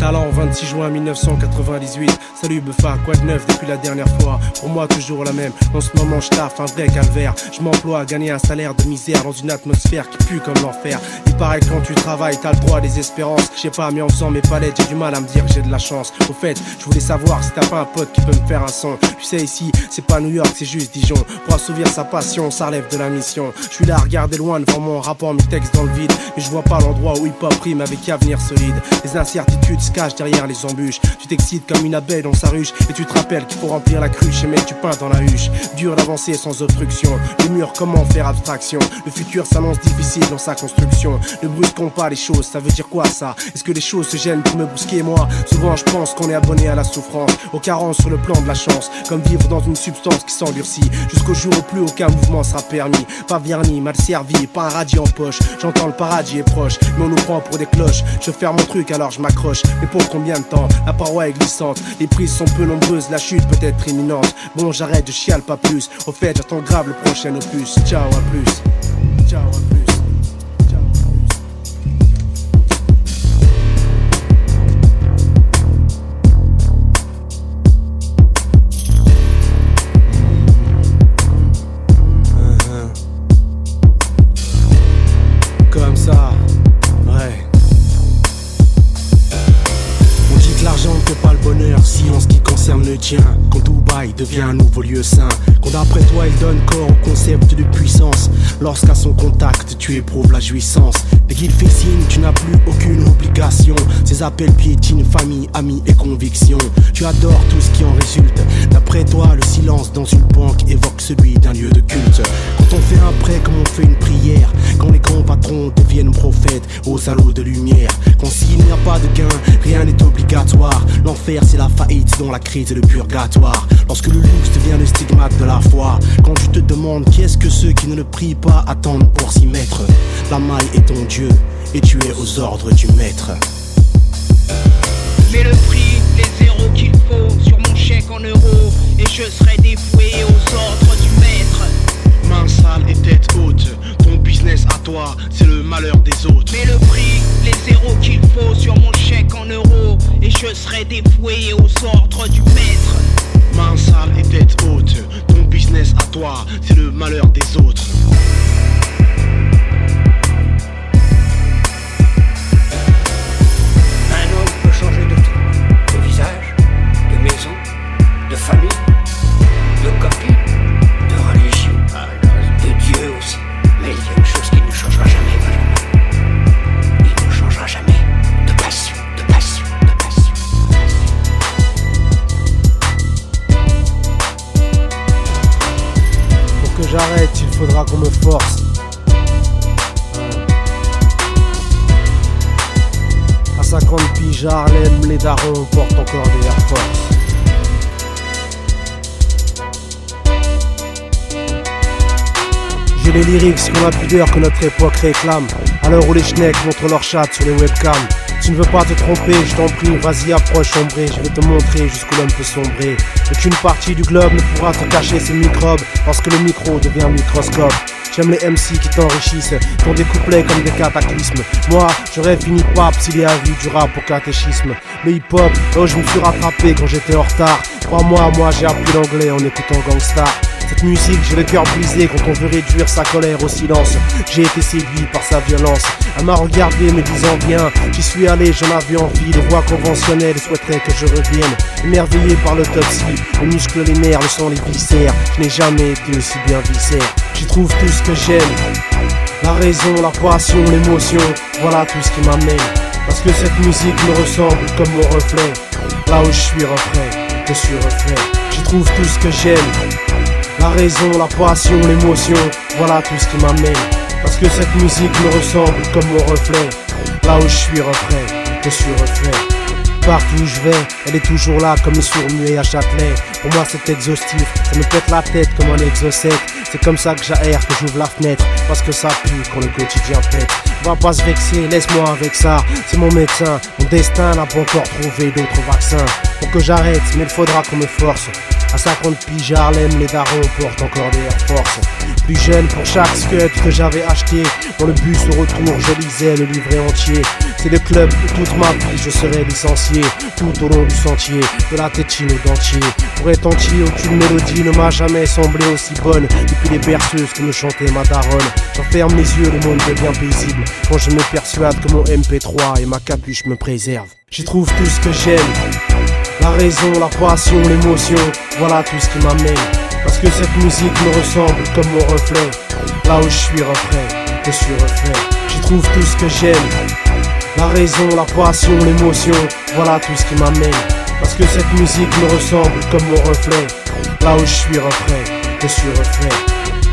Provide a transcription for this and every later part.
talent, 26 juin 1998. Salut Buffa, quoi de neuf depuis la dernière fois? Pour moi toujours la même, en ce moment je taffe un vrai calvaire. Je m'emploie à gagner un salaire de misère dans une atmosphère qui pue comme l'enfer. Il paraît que quand tu travailles t'as le droit à des espérances. Je sais pas, mais en faisant mes palettes j'ai du mal à me dire que j'ai de la chance. Au fait, je voulais savoir si t'as pas un pote qui peut me faire un son. Tu sais ici, c'est pas New York, c'est juste Dijon. Pour assouvir sa passion, ça relève de la mission. Je suis là à regarder loin devant mon rapport, mes textes dans le vide. Mais je vois pas l'endroit où hip-hop rime avec avenir solide. Les incertitudes se cachent derrière les embûches. Tu t'excites comme une abeille dans sa ruche. Et tu te rappelles qu'il faut remplir la cruche et mettre du pain dans la huche. Dur d'avancer sans obstruction. Le mur, comment faire abstraction? Le futur s'annonce difficile dans sa construction. Ne brusquons pas les choses, ça veut dire quoi ça? Est-ce que les choses se gênent pour me brusquer moi? Souvent je pense qu'on est abonné à la souffrance, aux carences sur le plan de la chance. Comme vivre dans une substance qui s'endurcit, jusqu'au jour où plus aucun mouvement sera permis. Pas verni, mal servi, pas un radis en poche. J'entends le paradis est proche, mais on nous prend pour des cloches. Je fais mon truc alors je m'accroche. Mais pour combien de temps? La paroi est glissante, les prises sont peu nombreuses, la chute peut être imminente. Bon j'arrête, je chiale pas plus. Au fait j'attends grave le prochain opus. Ciao, à plus. Ciao, à plus. Comme ça, ouais. On dit que l'argent ne fait pas le bonheur, si en ce qui concerne le tien. Quand Dubaï devient un nouveau lieu sain, quand d'après toi il donne corps au concept de puissance. Lorsqu'à son contact tu éprouves la jouissance. Dès qu'il fait signe tu n'as plus aucune obligation. Ses appels piétinent famille, amis et conviction. Tu adores tout ce qui en résulte. D'après toi le silence dans une banque évoque celui d'un lieu de culte. Quand on fait un prêt comme on fait une prière, quand les grands patrons deviennent prophètes aux salauds de lumière. Quand s'il n'y a pas de gain, rien n'est obligatoire. L'enfer c'est la faillite dont la crise est le purgatoire. Lorsque le luxe devient le stigmate de la foi. Quand tu te demandes qu'est-ce que ceux qui ne le prient pas attendent pour s'y mettre. La maille est ton Dieu et tu es aux ordres du maître. Mets le prix, les zéros qu'il faut sur mon chèque en euros, et je serai dévoué aux ordres du maître. Main sale et tête haute, ton business à toi, c'est le malheur des autres. Mets le prix, les zéros qu'il faut sur mon chèque en euros, et je serai dévoué aux ordres du maître. Main sale et tête haute, ton business à toi, c'est le malheur des autres. Un homme peut changer de tout, de visage, de maison, de famille, de copie, de religion, de Dieu aussi. Mais il y a une chose qui ne changera jamais, Benjamin. Il ne changera jamais de passion, de passion, de passion. Pour que j'arrête, il faudra qu'on me force. À 50 piges à Harlem, les darons portent encore des Air Force. J'ai les lyrics qu'on a pudeur que notre époque réclame. À l'heure où les schnecks montrent leur chat sur les webcams. Tu ne veux pas te tromper, je t'en prie, vas-y approche sombré. Je vais te montrer jusqu'où l'homme peut sombrer. Aucune partie du globe ne pourra te cacher ces microbes, parce que le micro devient un microscope. J'aime les MC qui t'enrichissent, qui ont des couplets comme des cataclysmes. Moi, j'aurais fini pape s'il y a eu du rap au catéchisme. Le hip-hop, oh je me suis rattrapé quand j'étais en retard. Crois-moi, moi j'ai appris l'anglais en écoutant Gangstar. Cette musique, j'ai le cœur brisé quand on veut réduire sa colère au silence. J'ai été séduit par sa violence. Elle m'a regardé me disant viens. J'y suis allé, j'en avais envie. Les voix conventionnelles souhaiteraient que je revienne. Émerveillé par l'autopsie, les muscles, les nerfs, le sang, les viscères. Je n'ai jamais été aussi bien viscère. J'y trouve tout ce que j'aime. La raison, la passion, l'émotion. Voilà tout ce qui m'amène. Parce que cette musique me ressemble comme mon reflet. Là où je suis reflet, je suis reflet. J'y trouve tout ce que j'aime. La raison, la passion, l'émotion, voilà tout ce qui m'amène. Parce que cette musique me ressemble comme mon reflet. Là où je suis reflet, je suis reflet. Partout où je vais, elle est toujours là comme le sourd-muet à Châtelet. Pour moi c'est exhaustif, ça me pète la tête comme un exocète. C'est comme ça que j'aère, que j'ouvre la fenêtre. Parce que ça pue quand le quotidien pète. Va pas se vexer, laisse-moi avec ça. C'est mon médecin, mon destin n'a pas encore trouvé d'autres vaccins. Pour que j'arrête, mais il faudra qu'on me force. À 50 piges à Harlem, les darons portent encore des Air Force. Plus jeune, pour chaque scud que j'avais acheté, dans le bus au retour, je lisais le livret entier. C'est le club où toute ma vie je serai licencié, tout au long du sentier, de la tétine au dentier. Pour être entier, aucune mélodie ne m'a jamais semblé aussi bonne depuis les berceuses que me chantait ma daronne. J'enferme les yeux, le monde devient paisible quand je me persuade que mon MP3 et ma capuche me préservent. J'y trouve tout ce que j'aime, la raison, la passion, l'émotion, voilà tout ce qui m'amène. Parce que cette musique me ressemble comme mon reflet, là où je suis reflet, je suis reflet. J'y trouve tout ce que j'aime, la raison, la passion, l'émotion, voilà tout ce qui m'amène. Parce que cette musique me ressemble comme mon reflet, là où je suis reflet, je suis reflet.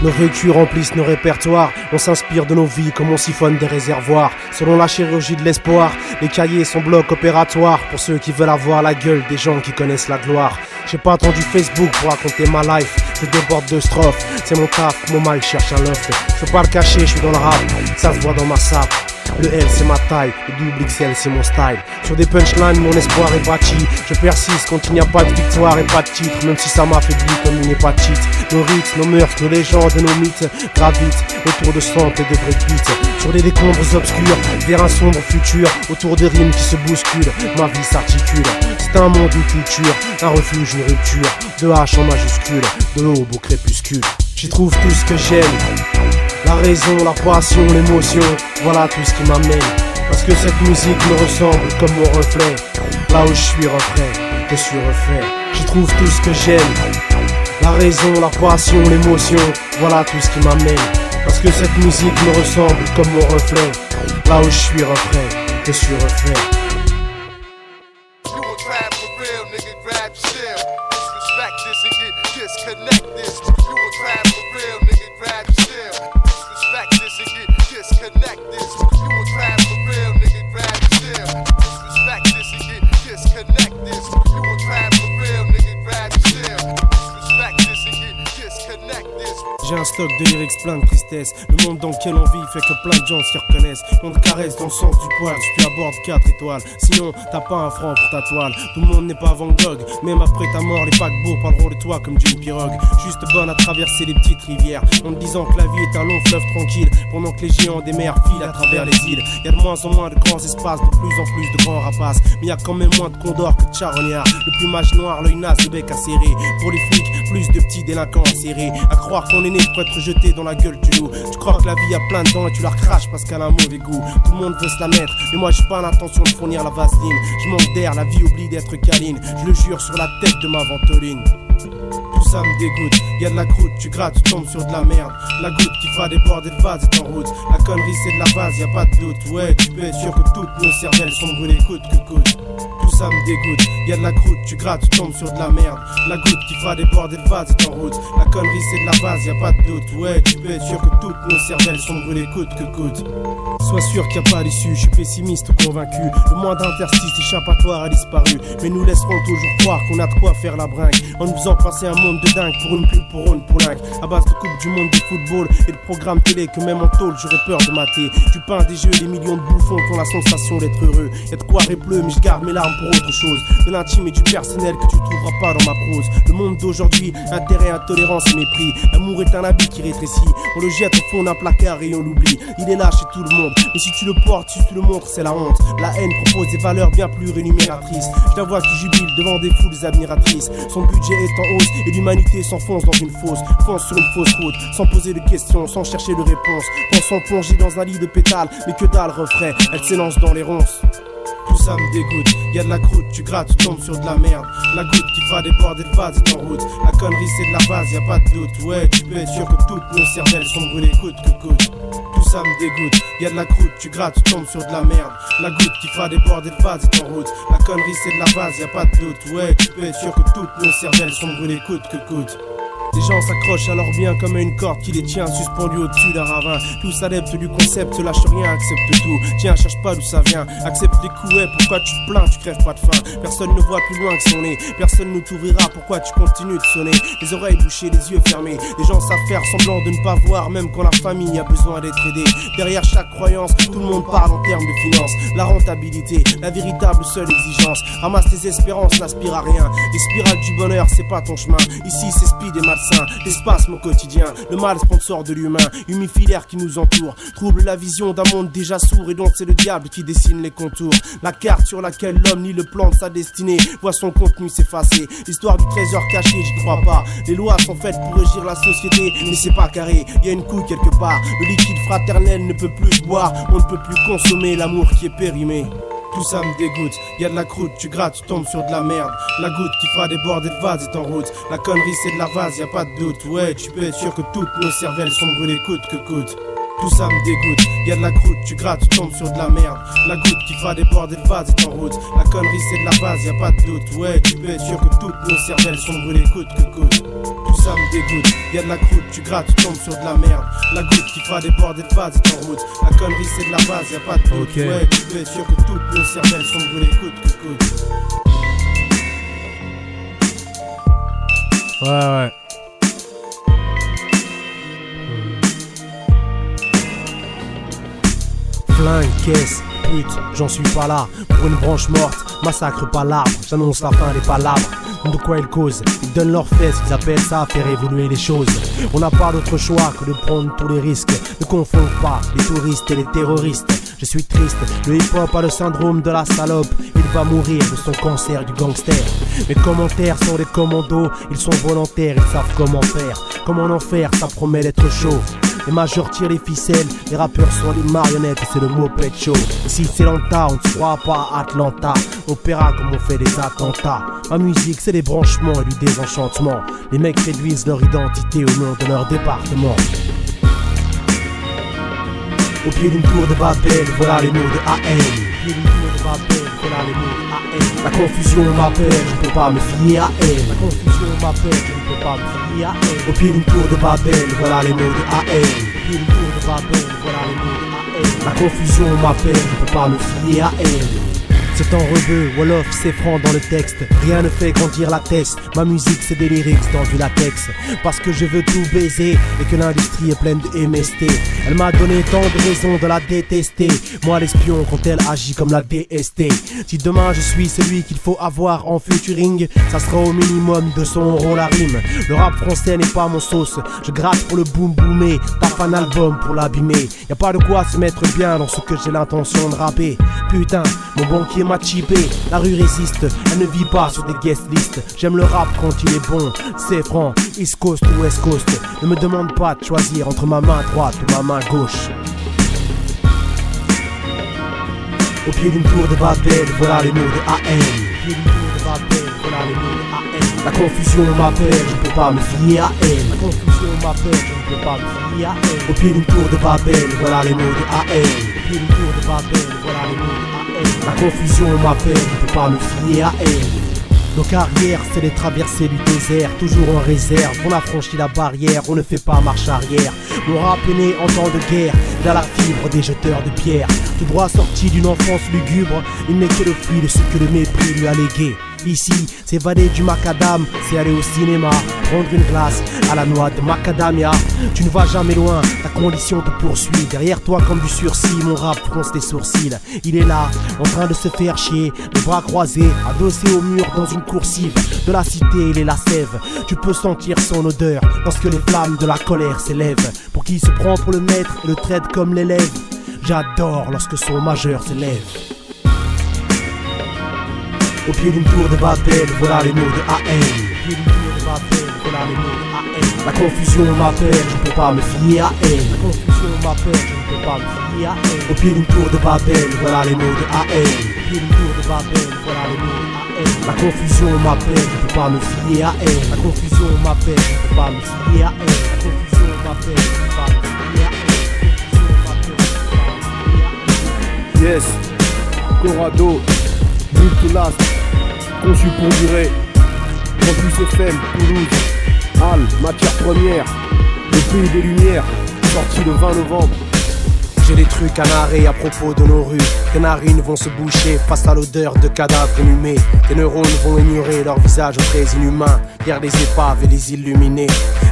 Nos vécus remplissent nos répertoires, on s'inspire de nos vies comme on siphonne des réservoirs. Selon la chirurgie de l'espoir, les cahiers sont blocs opératoires pour ceux qui veulent avoir la gueule des gens qui connaissent la gloire. J'ai pas attendu Facebook pour raconter ma life, je déborde de strophes, c'est mon taf, mon mal cherche un loft. Je peux pas le cacher, je suis dans le rap, ça se voit dans ma sape. Le L c'est ma taille, le double XL c'est mon style. Sur des punchlines mon espoir est bâti. Je persiste quand il n'y a pas de victoire et pas de titre, même si ça m'affaiblit comme une hépatite. Nos rites, nos mœurs, nos légendes et nos mythes gravitent autour de samples et de breakbeats. Sur des décombres obscurs, vers un sombre futur, autour de rimes qui se bousculent, ma vie s'articule. C'est un monde, une culture, un refuge, une rupture, de H en majuscule, de l'aube au crépuscule. J'y trouve tout ce que j'aime, la raison, la passion, l'émotion, voilà tout ce qui m'amène. Parce que cette musique me ressemble comme mon reflet, là où je suis reflet, je suis reflet. J'y trouve tout ce que j'aime, la raison, la passion, l'émotion, voilà tout ce qui m'amène. Parce que cette musique me ressemble comme mon reflet, là où je suis reflet, je suis reflet. J'ai un stock de lyrics plein de tristesse. Le monde dans lequel on vit fait que plein de gens s'y reconnaissent. On te caresse dans le sens du poil, tu abordes 4 étoiles. Sinon t'as pas un franc pour ta toile. Tout le monde n'est pas Van Gogh, même après ta mort les paquebots parleront de toi comme d'une pirogue. Juste bonne à traverser les petites rivières, en te disant que la vie est un long fleuve tranquille, pendant que les géants des mers filent à travers les îles. Y'a de moins en moins de grands espaces, de plus en plus de grands rapaces. Mais y'a quand même moins de condors que de charognards. Le plumage noir, l'œil naze, le bec acéré. Pour les flics, plus de petits délinquants acérés. À croire qu'on est né pour être jeté dans la gueule du loup. Tu crois que la vie a plein de dents et tu la recraches parce qu'elle a un mauvais goût. Tout le monde veut se la mettre, mais moi j'ai pas l'intention de fournir la vaseline. Je manque d'air, la vie oublie d'être câline. Je le jure sur la tête de ma ventoline. Tout ça me dégoûte, y'a de la croûte, tu grattes, tu tombes sur de la merde. La goutte qui va déborder le vase est en route. La connerie c'est de la base, y'a pas de doute. Ouais, tu peux être sûr que toutes nos cervelles sont brûlées coûte que coûte. Tout ça me dégoûte, y'a de la croûte, tu grattes, tu tombes sur de la merde. La goutte qui va déborder le vase est en route. La connerie c'est de la base, y'a pas de doute. Ouais, tu peux être sûr que toutes nos cervelles sont brûlées coûte que coûte. Sois sûr qu'il n'y a pas d'issue, je suis pessimiste ou convaincu. Le moins d'interstice échappatoire a disparu. Mais nous laisserons toujours croire qu'on a de quoi faire la bringue, en nous faisant passer un monde de dingue pour une pub pour une poulingue. À base de coupe du monde de football et de programmes télé que même en tôle j'aurais peur de mater. Tu peins des jeux, des millions de bouffons qui ont la sensation d'être heureux. Y'a de quoi répleu mais je garde mes larmes pour autre chose. De l'intime et du personnel que tu trouveras pas dans ma prose. Le monde d'aujourd'hui, intérêt, intolérance et mépris. L'amour est un habit qui rétrécit. On le jette au fond d'un placard et on l'oublie. Il est là chez tout le monde, mais si tu le portes, si tu le montres, c'est la honte. La haine propose des valeurs bien plus rémunératrices. Je la vois qui jubile devant des foules admiratrices. Son budget est en hausse et l'humanité s'enfonce dans une fosse. Fonce sur une fausse route, sans poser de questions, sans chercher de réponse. Pensant plonger dans un lit de pétales, mais que dalle refrain, elle s'élance dans les ronces. Tout ça me dégoûte, y'a de la croûte, tu grattes, tu tombes sur de la merde. La goutte qui va déborder le vase est en route. La connerie c'est de la base, y'a pas de doute. Ouais, tu peux être sûr que toutes nos cervelles sont brûlées coûte que coûte. Tout ça me dégoûte, y'a de la croûte, tu grattes, tu tombes sur de la merde. La goutte qui va déborder le vase est en route. La connerie c'est de la base, y'a pas de doute. Ouais, tu peux être sûr que toutes nos cervelles sont brûlées coûte que coûte. Les gens s'accrochent à leur bien comme à une corde qui les tient suspendus au-dessus d'un ravin. Tous adeptes du concept, lâche rien, accepte tout. Tiens, cherche pas d'où ça vient, accepte les coups, ouais, pourquoi tu te plains, tu crèves pas de faim. Personne ne voit plus loin que son nez, personne ne t'ouvrira, pourquoi tu continues de sonner. Les oreilles bouchées, les yeux fermés, les gens savent faire semblant de ne pas voir, même quand la famille a besoin d'être aidée. Derrière chaque croyance, tout le monde parle en termes de finances. La rentabilité, la véritable seule exigence. Ramasse tes espérances, n'aspire à rien. Les spirales du bonheur, c'est pas ton chemin. Ici c'est speed et malsain. sain, l'espace mon quotidien. Le mal sponsor de l'humain, humifie l'air qui nous entoure, trouble la vision d'un monde déjà sourd et dont c'est le diable qui dessine les contours. La carte sur laquelle l'homme ni le plan de sa destinée voit son contenu s'effacer. L'histoire du trésor caché, j'y crois pas. Les lois sont faites pour régir la société, mais c'est pas carré, y a une couille quelque part. Le liquide fraternel ne peut plus se boire, on ne peut plus consommer l'amour qui est périmé. Tout ça me dégoûte, y'a de la croûte, tu grattes, tu tombes sur de la merde. La goutte qui fera déborder le vase est en route. La connerie c'est de la vase, y'a pas de doute. Ouais, tu peux être sûr que toutes nos cervelles sont brûlées coûte que coûte. Tout ça me dégoûte, y'a de la croûte, tu grattes, tu tombes sur de la merde. La goutte qui fera déborder le vase est en route. La connerie c'est de la vase, y'a pas de doute. Ouais, tu peux être sûr que toutes nos cervelles sont brûlées coûte que coûte. Tout ça me dégoûte, y'a de la croûte, tu grattes, tu tombes sur de la merde. La goutte qui fera déborder le vase est en route. La connerie c'est de la vase, y'a pas de doute. Okay. Ouais, tu peux être sûr que toutes nos cervelles sont brûlées coûte que coûte. Ouais. Flingue, caisse, pute, j'en suis pas là. Pour une branche morte, massacre pas l'arbre. J'annonce la fin des palabres. De quoi ils causent, ils donnent leurs fesses, ils appellent ça à faire évoluer les choses. On n'a pas d'autre choix que de prendre tous les risques. Ne confonde pas les touristes et les terroristes. Je suis triste, le hip-hop a le syndrome de la salope. Il va mourir de son cancer du gangster. Mes commentaires sont des commandos, ils sont volontaires, ils savent comment faire. Comment en faire, ça promet d'être chaud. Les majors tirent les ficelles, les rappeurs sont les marionnettes et c'est le mot pet show. Ici c'est Lanta, on ne se croit pas à Atlanta. On paiera comme on fait des attentats. Ma musique c'est des branchements et du désenchantement. Les mecs réduisent leur identité au nom de leur département. Au pied d'une tour de Babel, voilà les mots de AM. Au pied d'une tour de Babel, voilà les mots de AM. La confusion m'appelle, je ne peux pas me fier à elle. La confusion m'appelle, je ne peux pas me fier à elle. Au pied d'une tour de Babel, voilà les mots de AM. Au pied d'une tour de Babel, voilà les mots de AM. La confusion m'appelle, je ne peux pas me fier à elle. C'est en rebeu, Wolof, c'est franc dans le texte. Rien ne fait grandir la tête. Ma musique c'est des lyrics dans du latex. Parce que je veux tout baiser et que l'industrie est pleine de MST. Elle m'a donné tant de raisons de la détester. Moi l'espion quand elle agit comme la DST. Si demain je suis celui qu'il faut avoir en featuring, ça sera au minimum 200 € la rime. Le rap français n'est pas mon sauce. Je gratte pour le boom boomer. Tape un album pour l'abîmer. Y'a pas de quoi se mettre bien dans ce que j'ai l'intention de rapper. Putain, mon banquier m'a chippé, la rue résiste, elle ne vit pas sur des guest lists. J'aime le rap quand il est bon, c'est franc, East Coast ou West Coast. Ne me demande pas de choisir entre ma main droite ou ma main gauche. Au pied d'une tour de Babel, voilà les mots de AM. Au pied d'une tour de Babel, voilà les mots de AM. La confusion m'appelle, je ne peux pas me fier à elle. La confusion m'appelle, je ne peux pas me fier à elle. Au pied d'une tour de Babel, voilà les mots de AM. Au pied d'une tour de Babel, voilà les mots de AM. La confusion m'appelle, je ne peux pas me fier à elle. Nos carrières, c'est les traversées du désert, toujours en réserve. On a franchi la barrière, on ne fait pas marche arrière. Mon rap est né en temps de guerre, dans la fibre des jeteurs de pierre. Tout droit sorti d'une enfance lugubre, il n'est que le fruit de ce que le mépris lui a légué. Ici, s'évader du macadam, c'est aller au cinéma, prendre une glace à la noix de macadamia. Tu ne vas jamais loin, ta condition te poursuit. Derrière toi comme du sursis, mon rap fronce les sourcils. Il est là, en train de se faire chier, les bras croisés, adossé au mur dans une coursive. De la cité, il est la sève, tu peux sentir son odeur lorsque les flammes de la colère s'élèvent. Pour qui se prend pour le maître et le traite comme l'élève. J'adore lorsque son majeur s'élève. Au pied d'une tour de Babel, voilà les mots de AM. Au pied d'une tour de Babel, voilà les mots de AM. La confusion m'appelle, je ne peux pas me fier à elle. La confusion m'appelle, je ne peux pas me fier à elle. Au pied d'une tour de Babel, voilà les mots de AM. Au pied d'une tour de Babel, voilà les mots de AM. La confusion m'appelle, je ne peux pas me fier à elle. La confusion m'appelle, je ne peux pas me fier à elle. La confusion m'appelle, je ne peux pas me fier à elle. Yes, Corrado, Multilast, conçu pour durer. Campus FM, Toulouse, Halle, matière première, le pays des lumières, sorti le 20 novembre. J'ai des trucs à narrer à propos de nos rues. Tes narines vont se boucher face à l'odeur de cadavres inhumés. Tes neurones vont ignorer leur visage très inhumain. Derrière les épaves et les illuminés.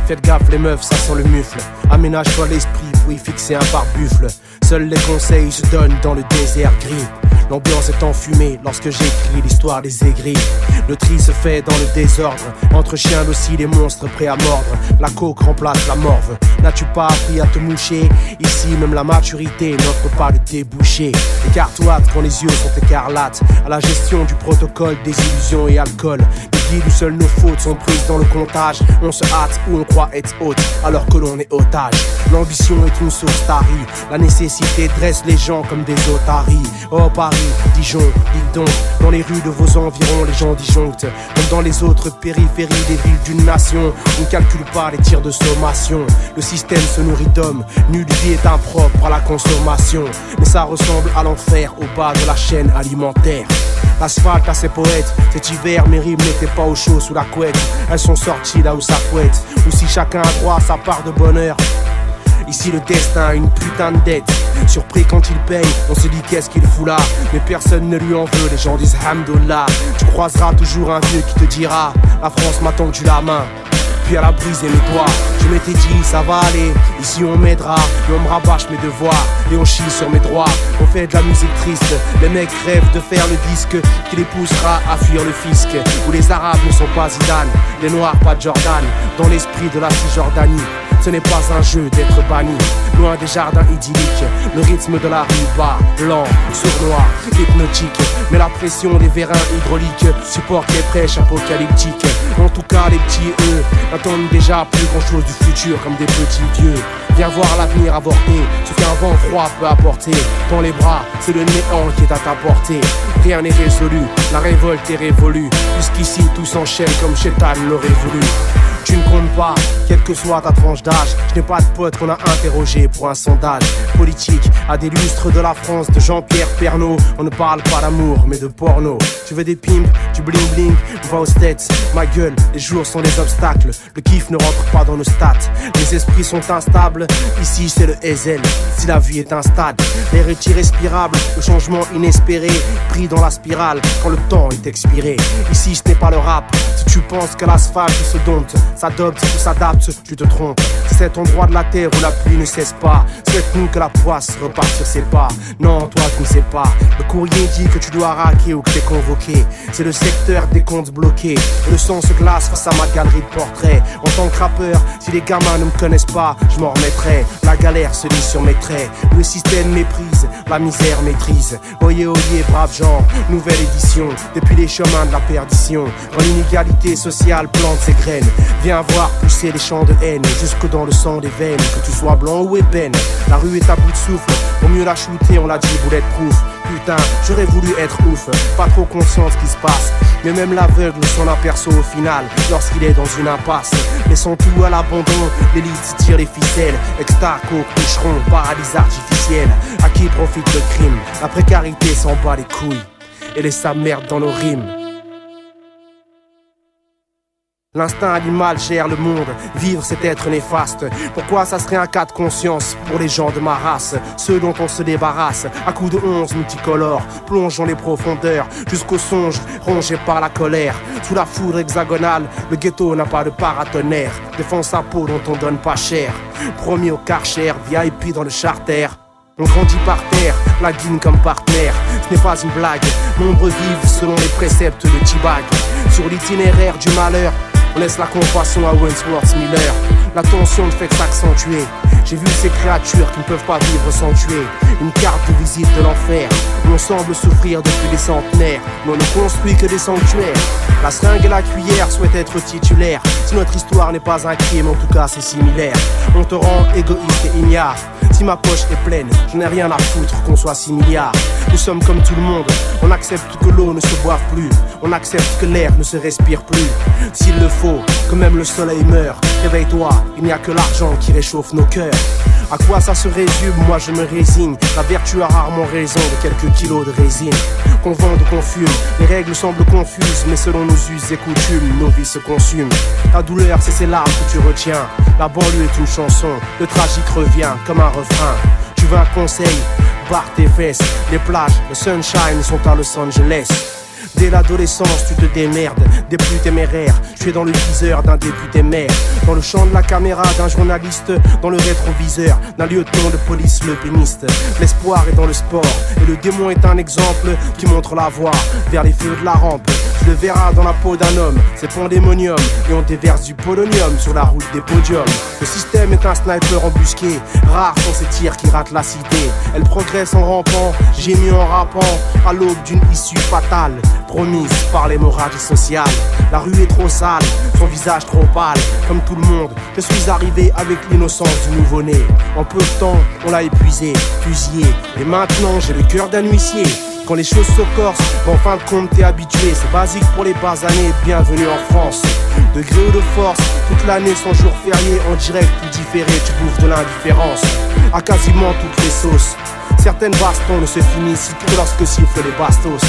Faites gaffe les meufs, ça sent le mufle. Aménage-toi l'esprit pour y fixer un pare-buffle. Seuls les conseils se donnent dans le désert gris. L'ambiance est enfumée lorsque j'écris l'histoire des aigris. Le tri se fait dans le désordre. Entre chiens aussi les monstres prêts à mordre. La coke remplace la morve. N'as-tu pas appris à te moucher? Ici même la maturité n'offre pas de débouché. Écarte-toi quand les yeux sont écarlates. À la gestion du protocole, désillusion et alcool. Les guides où seules nos fautes sont prises dans le comptage. On se hâte où on croit être hôte alors que l'on est otage. L'ambition est une source tarie. La nécessité dresse les gens comme des otaries. Oh Paris, Dijon, dites donc, dans les rues de vos environs, les gens disjonctent. Comme dans les autres périphéries des villes d'une nation, on ne calcule pas les tirs de sommation. Le système se nourrit d'hommes, nulle vie est impropre à la consommation. Mais ça ressemble à l'enfer au bas de la chaîne alimentaire. L'asphalte a ses poètes, cet hiver mes rimes n'étaient pas au chaud sous la couette. Elles sont sorties là où ça fouette, ou si chacun a droit à sa part de bonheur. Ici le destin a une putain de dette. Surpris quand il paye, on se dit qu'est-ce qu'il fout là. Mais personne ne lui en veut, les gens disent Hamdollah. Tu croiseras toujours un vieux qui te dira la France m'a tendu la main, puis elle a brisé mes doigts. Je m'étais dit ça va aller, ici on m'aidera. Et on me rabâche mes devoirs, et on chie sur mes droits. On fait de la musique triste, les mecs rêvent de faire le disque qui les poussera à fuir le fisc. Où les arabes ne sont pas Zidane, les noirs pas Jordan. Dans l'esprit de la Cisjordanie, ce n'est pas un jeu d'être banni. Loin des jardins idylliques, le rythme de la rue bat, lent, sournois, hypnotique. Mais la pression des vérins hydrauliques supporte les prêches apocalyptiques. En tout cas les petits eux n'attendent déjà plus grand chose du futur comme des petits vieux. Viens voir l'avenir avorter, ce qu'un vent froid peut apporter. Dans les bras, c'est le néant qui est à ta portée. Rien n'est résolu, la révolte est révolue. Jusqu'ici tout s'enchaîne comme Chétan l'aurait voulu. Tu ne comptes pas, quelle que soit ta tranche d'âge. Je n'ai pas de pote qu'on a interrogé pour un sondage politique. À des lustres de la France de Jean-Pierre Pernaut, on ne parle pas d'amour mais de porno. Tu veux des pimps, du bling bling, va aux States. Ma gueule, les jours sont des obstacles. Le kiff ne rentre pas dans nos stats. Les esprits sont instables, ici c'est le Ezel. Si la vie est un stade, l'air est irrespirable. Le changement inespéré, pris dans la spirale quand le temps est expiré. Ici ce n'est pas le rap. Si tu penses que l'asphalte se dompte, s'adopte ou s'adapte, tu te trompes. C'est cet endroit de la terre où la pluie ne cesse pas. Souhaite-nous que la poisse reparte sur ses pas. Non, toi tu ne sais pas. Le courrier dit que tu dois raquer ou que t'es convoqué. C'est le secteur des comptes bloqués. Le sang se glace face à ma galerie de portraits. En tant que rappeur, si les gamins ne me connaissent pas, je m'en remettrai. La galère se lit sur mes traits. Le système méprise, la misère maîtrise. Oyez, oyez, braves gens, nouvelle édition. Depuis les chemins de la perdition, quand l'inégalité sociale plante ses graines. Viens voir pousser les champs de haine jusque dans le sang des veines. Que tu sois blanc ou ébène, la rue est à bout de souffle. Pour mieux la shooter, on l'a dit bulletproof. Putain, j'aurais voulu être ouf, pas trop conscient de ce qui se passe. Mais même l'aveugle s'en aperçoit au final lorsqu'il est dans une impasse. Laissant tout à l'abandon, l'élite tire les ficelles. Extarco, coucheron, paradis artificiel. À qui profite le crime? La précarité s'en bat les couilles et laisse sa merde dans nos rimes. L'instinct animal gère le monde, vivre c'est être néfaste. Pourquoi ça serait un cas de conscience pour les gens de ma race? Ceux dont on se débarrasse, à coups de 11 multicolores, plongeons les profondeurs, jusqu'au songe, rongé par la colère. Sous la foudre hexagonale, le ghetto n'a pas de paratonnerre. Défend sa peau dont on donne pas cher. Promis au Karcher, VIP dans le charter. On grandit par terre, la guine comme partenaire. Ce n'est pas une blague, nombreux vivent selon les préceptes de T-Bag. Sur l'itinéraire du malheur, on laisse la compassion à Wentworth Miller. La tension ne fait que s'accentuer. J'ai vu ces créatures qui ne peuvent pas vivre sans tuer. Une carte de visite de l'enfer où on semble souffrir depuis des centenaires. Mais on ne construit que des sanctuaires. La seringue et la cuillère souhaitent être titulaires. Si notre histoire n'est pas un crime, en tout cas c'est similaire. On te rend égoïste et ignare. Si ma poche est pleine, je n'ai rien à foutre qu'on soit 6 milliards. Nous sommes comme tout le monde, on accepte que l'eau ne se boive plus. On accepte que l'air ne se respire plus. S'il le faut, que même le soleil meure. Réveille-toi, il n'y a que l'argent qui réchauffe nos cœurs. À quoi ça se résume, moi je me résigne. La vertu a rarement raison de quelques kilos de résine. Qu'on vende ou qu'on fume, les règles semblent confuses. Mais selon nos us et coutumes, nos vies se consument. Ta douleur, c'est ces larmes que tu retiens. La banlieue est une chanson, le tragique revient comme un refrain. Tu veux un conseil? Barre tes fesses. Les plages, le sunshine sont à Los Angeles. Dès l'adolescence, tu te démerdes, des plus téméraires. Tu es dans le viseur d'un député maire, dans le champ de la caméra d'un journaliste, dans le rétroviseur d'un lieutenant de police le péniste. L'espoir est dans le sport, et le démon est un exemple qui montre la voie vers les feux de la rampe. Tu le verras dans la peau d'un homme, c'est pandémonium, et on déverse du polonium sur la route des podiums. Le système est un sniper embusqué, rares sont ces tirs qui ratent la cité. Elle progresse en rampant, gémit en rappant, à l'aube d'une issue fatale, promise par l'hémorragie sociale. La rue est trop sale, son visage trop pâle, comme tout le monde, je suis arrivé avec l'innocence du nouveau-né. En peu de temps, on l'a épuisé, fusillé, et maintenant j'ai le cœur d'un huissier. Quand les choses se corsent, en fin de compte t'es habitué. C'est basique pour les bas années, bienvenue en France. De gré ou de force, toute l'année sans jour férié. En direct ou différé, tu bouffes de l'indifférence à quasiment toutes les sauces. Certaines bastons ne se finissent que lorsque sifflent les bastos.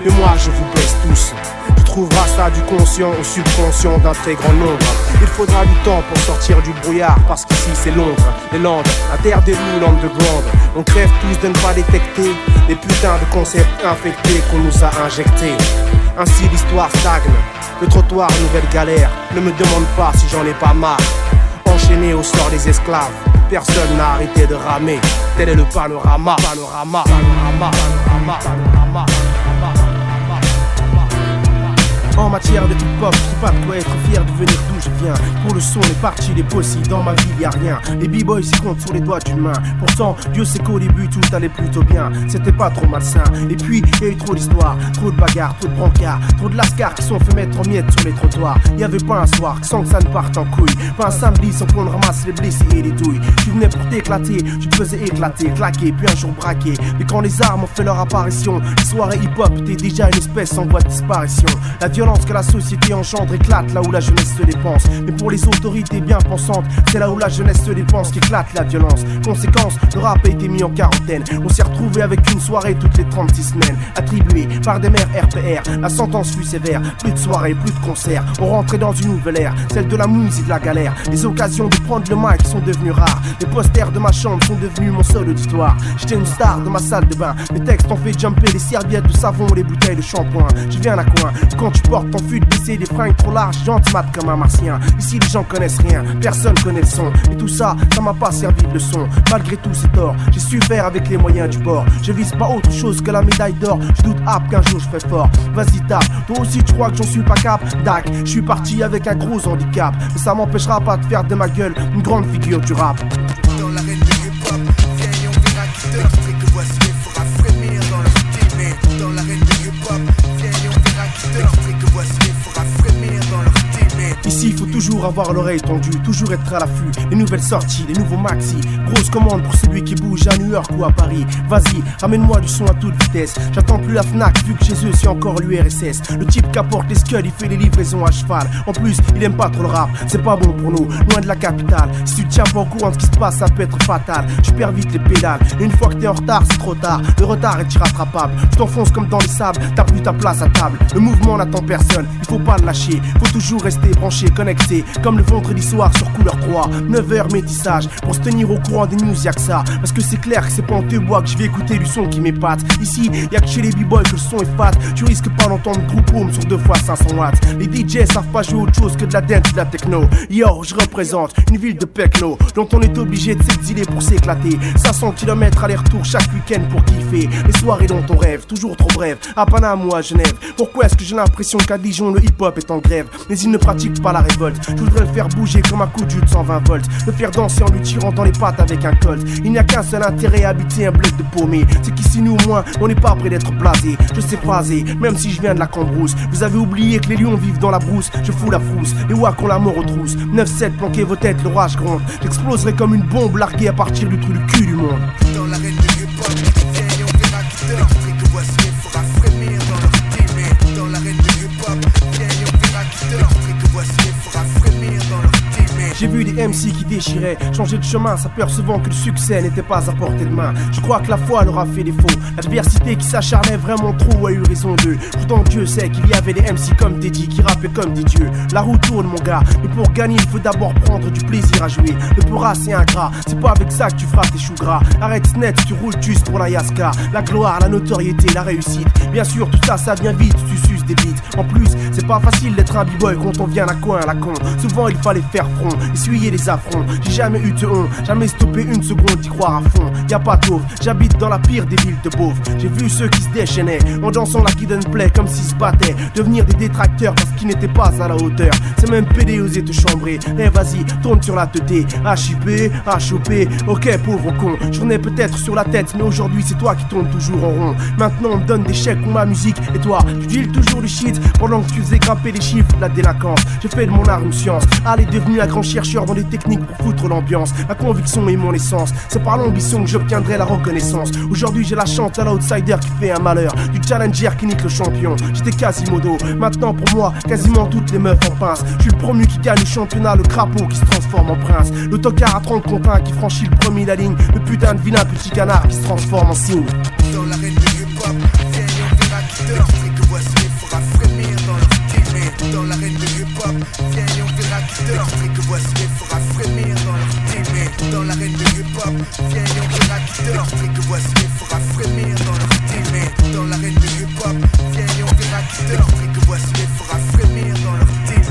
Mais moi je vous baisse tous. Tu trouveras ça du conscient au subconscient d'un très grand nombre. Il faudra du temps pour sortir du brouillard, parce qu'ici c'est Londres, les Landes, la terre des loups, l'underground. On crève tous de ne pas détecter les putains de concepts infectés qu'on nous a injectés. Ainsi l'histoire stagne, le trottoir nouvelle galère. Ne me demande pas si j'en ai pas marre. Enchaîné au sort des esclaves, personne n'a arrêté de ramer. Tel est le panorama, panorama, panorama, panorama, panorama. En matière de hip-hop, je pas de quoi être fier de venir d'où je viens. Pour le son, les parties, les possibles, dans ma vie y'a rien. Les b-boys s'y comptent sur les doigts d'une main. Pourtant, Dieu sait qu'au début tout allait plutôt bien. C'était pas trop malsain. Et puis, y'a eu trop d'histoires, trop de bagarres, trop de brancards, trop de lascars qui sont fait mettre en miettes sur les trottoirs. Y'avait pas un soir sans que ça ne parte en couille. Pas un samedi sans qu'on ramasse les blessés et les douilles. Tu venais pour t'éclater, tu te faisais éclater, claquer, puis un jour braquer. Mais quand les armes ont fait leur apparition, les soirées hip-hop étaient déjà une espèce en voie de disparition. La violence que la société engendre éclate là où la jeunesse se dépense. Mais pour les autorités bien pensantes, c'est là où la jeunesse se dépense qu'éclate la violence. Conséquence, le rap a été mis en quarantaine. On s'est retrouvé avec une soirée toutes les 36 semaines, attribuée par des maires RPR. La sentence fut sévère, plus de soirées, plus de concerts. On rentrait dans une nouvelle ère, celle de la mouise et de la galère. Les occasions de prendre le mic sont devenues rares. Les posters de ma chambre sont devenus mon seul auditoire. J'étais une star de ma salle de bain. Les textes ont fait jumper les serviettes de savon, les bouteilles de shampoing. Je viens à coin, quand tu portes ton fut de baisser des fringues trop larges, gentil-mat comme un martien. Ici les gens connaissent rien, personne connaît le son. Et tout ça, ça m'a pas servi de leçon. Malgré tous ces torts, j'ai su faire avec les moyens du bord. Je vise pas autre chose que la médaille d'or. Je doute qu'un jour je ferai fort. Vas-y tape, toi aussi tu crois que j'en suis pas cap. Dac, je suis parti avec un gros handicap. Mais ça m'empêchera pas de faire de ma gueule une grande figure du rap. Dans l'arène du hip-hop, viens on verra qui te fait que voici les fera frémir dans leur team. Dans l'arène du hip-hop, viens on verra qui te fait que voici les fera frémir dans leur team. Ici il faut toujours avoir l'oreille tendue, toujours être à l'affût. Les nouvelles sorties, les nouveaux maxi. Grosse commande pour celui qui bouge à New York ou à Paris. Vas-y, ramène-moi du son à toute vitesse. J'attends plus la Fnac vu que chez eux c'est encore l'URSS. Le type qui apporte les scuds, il fait les livraisons à cheval. En plus, il aime pas trop le rap, c'est pas bon pour nous, loin de la capitale. Si tu tiens pas au courant de ce qui se passe, ça peut être fatal. Tu perds vite les pédales, et une fois que t'es en retard, c'est trop tard. Le retard est irrattrapable, tu t'enfonces comme dans les sables. T'as plus ta place à table, le mouvement n'attend personne. Il faut pas le lâcher, faut toujours rester branché, connecté. Comme le vendredi soir sur Couleur 3, 9h métissage. Pour se tenir au courant des news, y'a que ça. Parce que c'est clair que c'est pas en te bois que je vais écouter du son qui m'épate. Ici, y'a que chez les b-boys que le son est fat. Tu risques pas d'entendre groupe home sur 2 fois 500 watts. Les DJ savent pas jouer autre chose que de la dance et de la techno. Yo, je représente une ville de Pecno dont on est obligé de s'exiler pour s'éclater. 500 km aller-retour chaque week-end pour kiffer. Les soirées dont on rêve, toujours trop brèves. À Panama ou à Genève. Pourquoi est-ce que j'ai l'impression qu'à Dijon le hip-hop est en grève? Mais ils ne pratiquent pas la révolte. Je voudrais le faire bouger comme un coup de jus de 120 volts. Le faire danser en lui tirant dans les pattes avec un colt. Il n'y a qu'un seul intérêt à habiter un bled de paumé. C'est qu'ici nous au moins on n'est pas près d'être blasé. Je sais phraser, même si je viens de la Cambrousse. Vous avez oublié que les lions vivent dans la brousse. Je fous la frousse, les wacks ont la mort aux trousses. 9-7, planquez vos têtes, l'orage gronde. J'exploserai comme une bombe larguée à partir du trou du cul du monde. Dans l'arène du hip-hop, viens on verra qui te fait que voici les fera frémir dans leur team. Dans l'arène du hip-hop, viens on verra qui te fait que voici les fera frémir dans leur team. J'ai vu des MC qui déchiraient, changer de chemin, s'apercevant que le succès n'était pas à portée de main. Je crois que la foi leur a fait défaut, l'adversité qui s'acharnait vraiment trop a eu raison d'eux. Pourtant Dieu sait qu'il y avait des MC comme Teddy qui rappaient comme des dieux. La roue tourne mon gars, mais pour gagner il faut d'abord prendre du plaisir à jouer. Le pura c'est ingrat, c'est pas avec ça que tu feras tes choux gras. Arrête net, tu roules juste pour la Yaska. La gloire, la notoriété, la réussite. Bien sûr tout ça, ça vient vite, tu suces des bites. En plus, c'est pas facile d'être un b-boy quand on vient à coin à la con. Souvent il fallait faire front, essuyer les affronts. J'ai jamais eu de honte, jamais stoppé une seconde d'y croire à fond. Y'a pas de pauvre, j'habite dans la pire des villes de beauf. J'ai vu ceux qui se déchaînaient en dansant la Kid and Play comme s'ils se battaient. Devenir des détracteurs parce qu'ils n'étaient pas à la hauteur. C'est même pédé oser te chambrer. Eh vas-y, tourne sur la teuté. HIP, HOP, ok pauvre con. J'en ai peut-être sur la tête, mais aujourd'hui c'est toi qui tournes toujours en rond. Maintenant on me donne des chèques pour ma musique. Et toi, tu deals toujours du shit pendant que tu faisais grimper les chiffres de la délinquance. J'ai fait de mon art une science. Allez, devenu un grand chercheur dans les techniques pour foutre l'ambiance. Ma conviction et mon essence, c'est par l'ambition que j'obtiendrai la reconnaissance. Aujourd'hui j'ai la chance à l'outsider qui fait un malheur, du challenger qui nique le champion. J'étais Quasimodo, maintenant pour moi quasiment toutes les meufs en pince. Je suis le promu qui gagne le championnat, le crapaud qui se transforme en prince. L'autocard à 30 contre 1 qui franchit le premier la ligne. Le putain de vilain petit canard qui se transforme en cygne. Dans l'arène de hip-hop, viens et on verra qui te l'Afrique voici fera frémir dans leur team. Dans l'arène de hip-hop, viens et on verra qui te l'Afrique voici fera frémir dans leur team. Dans l'arène de hip-hop, viens et on verra qui te l'Afrique voici fera frémir dans leur team. Dans l'arène de hip-hop, viens et on verra qui te l'Afrique voici fera frémir dans leur team.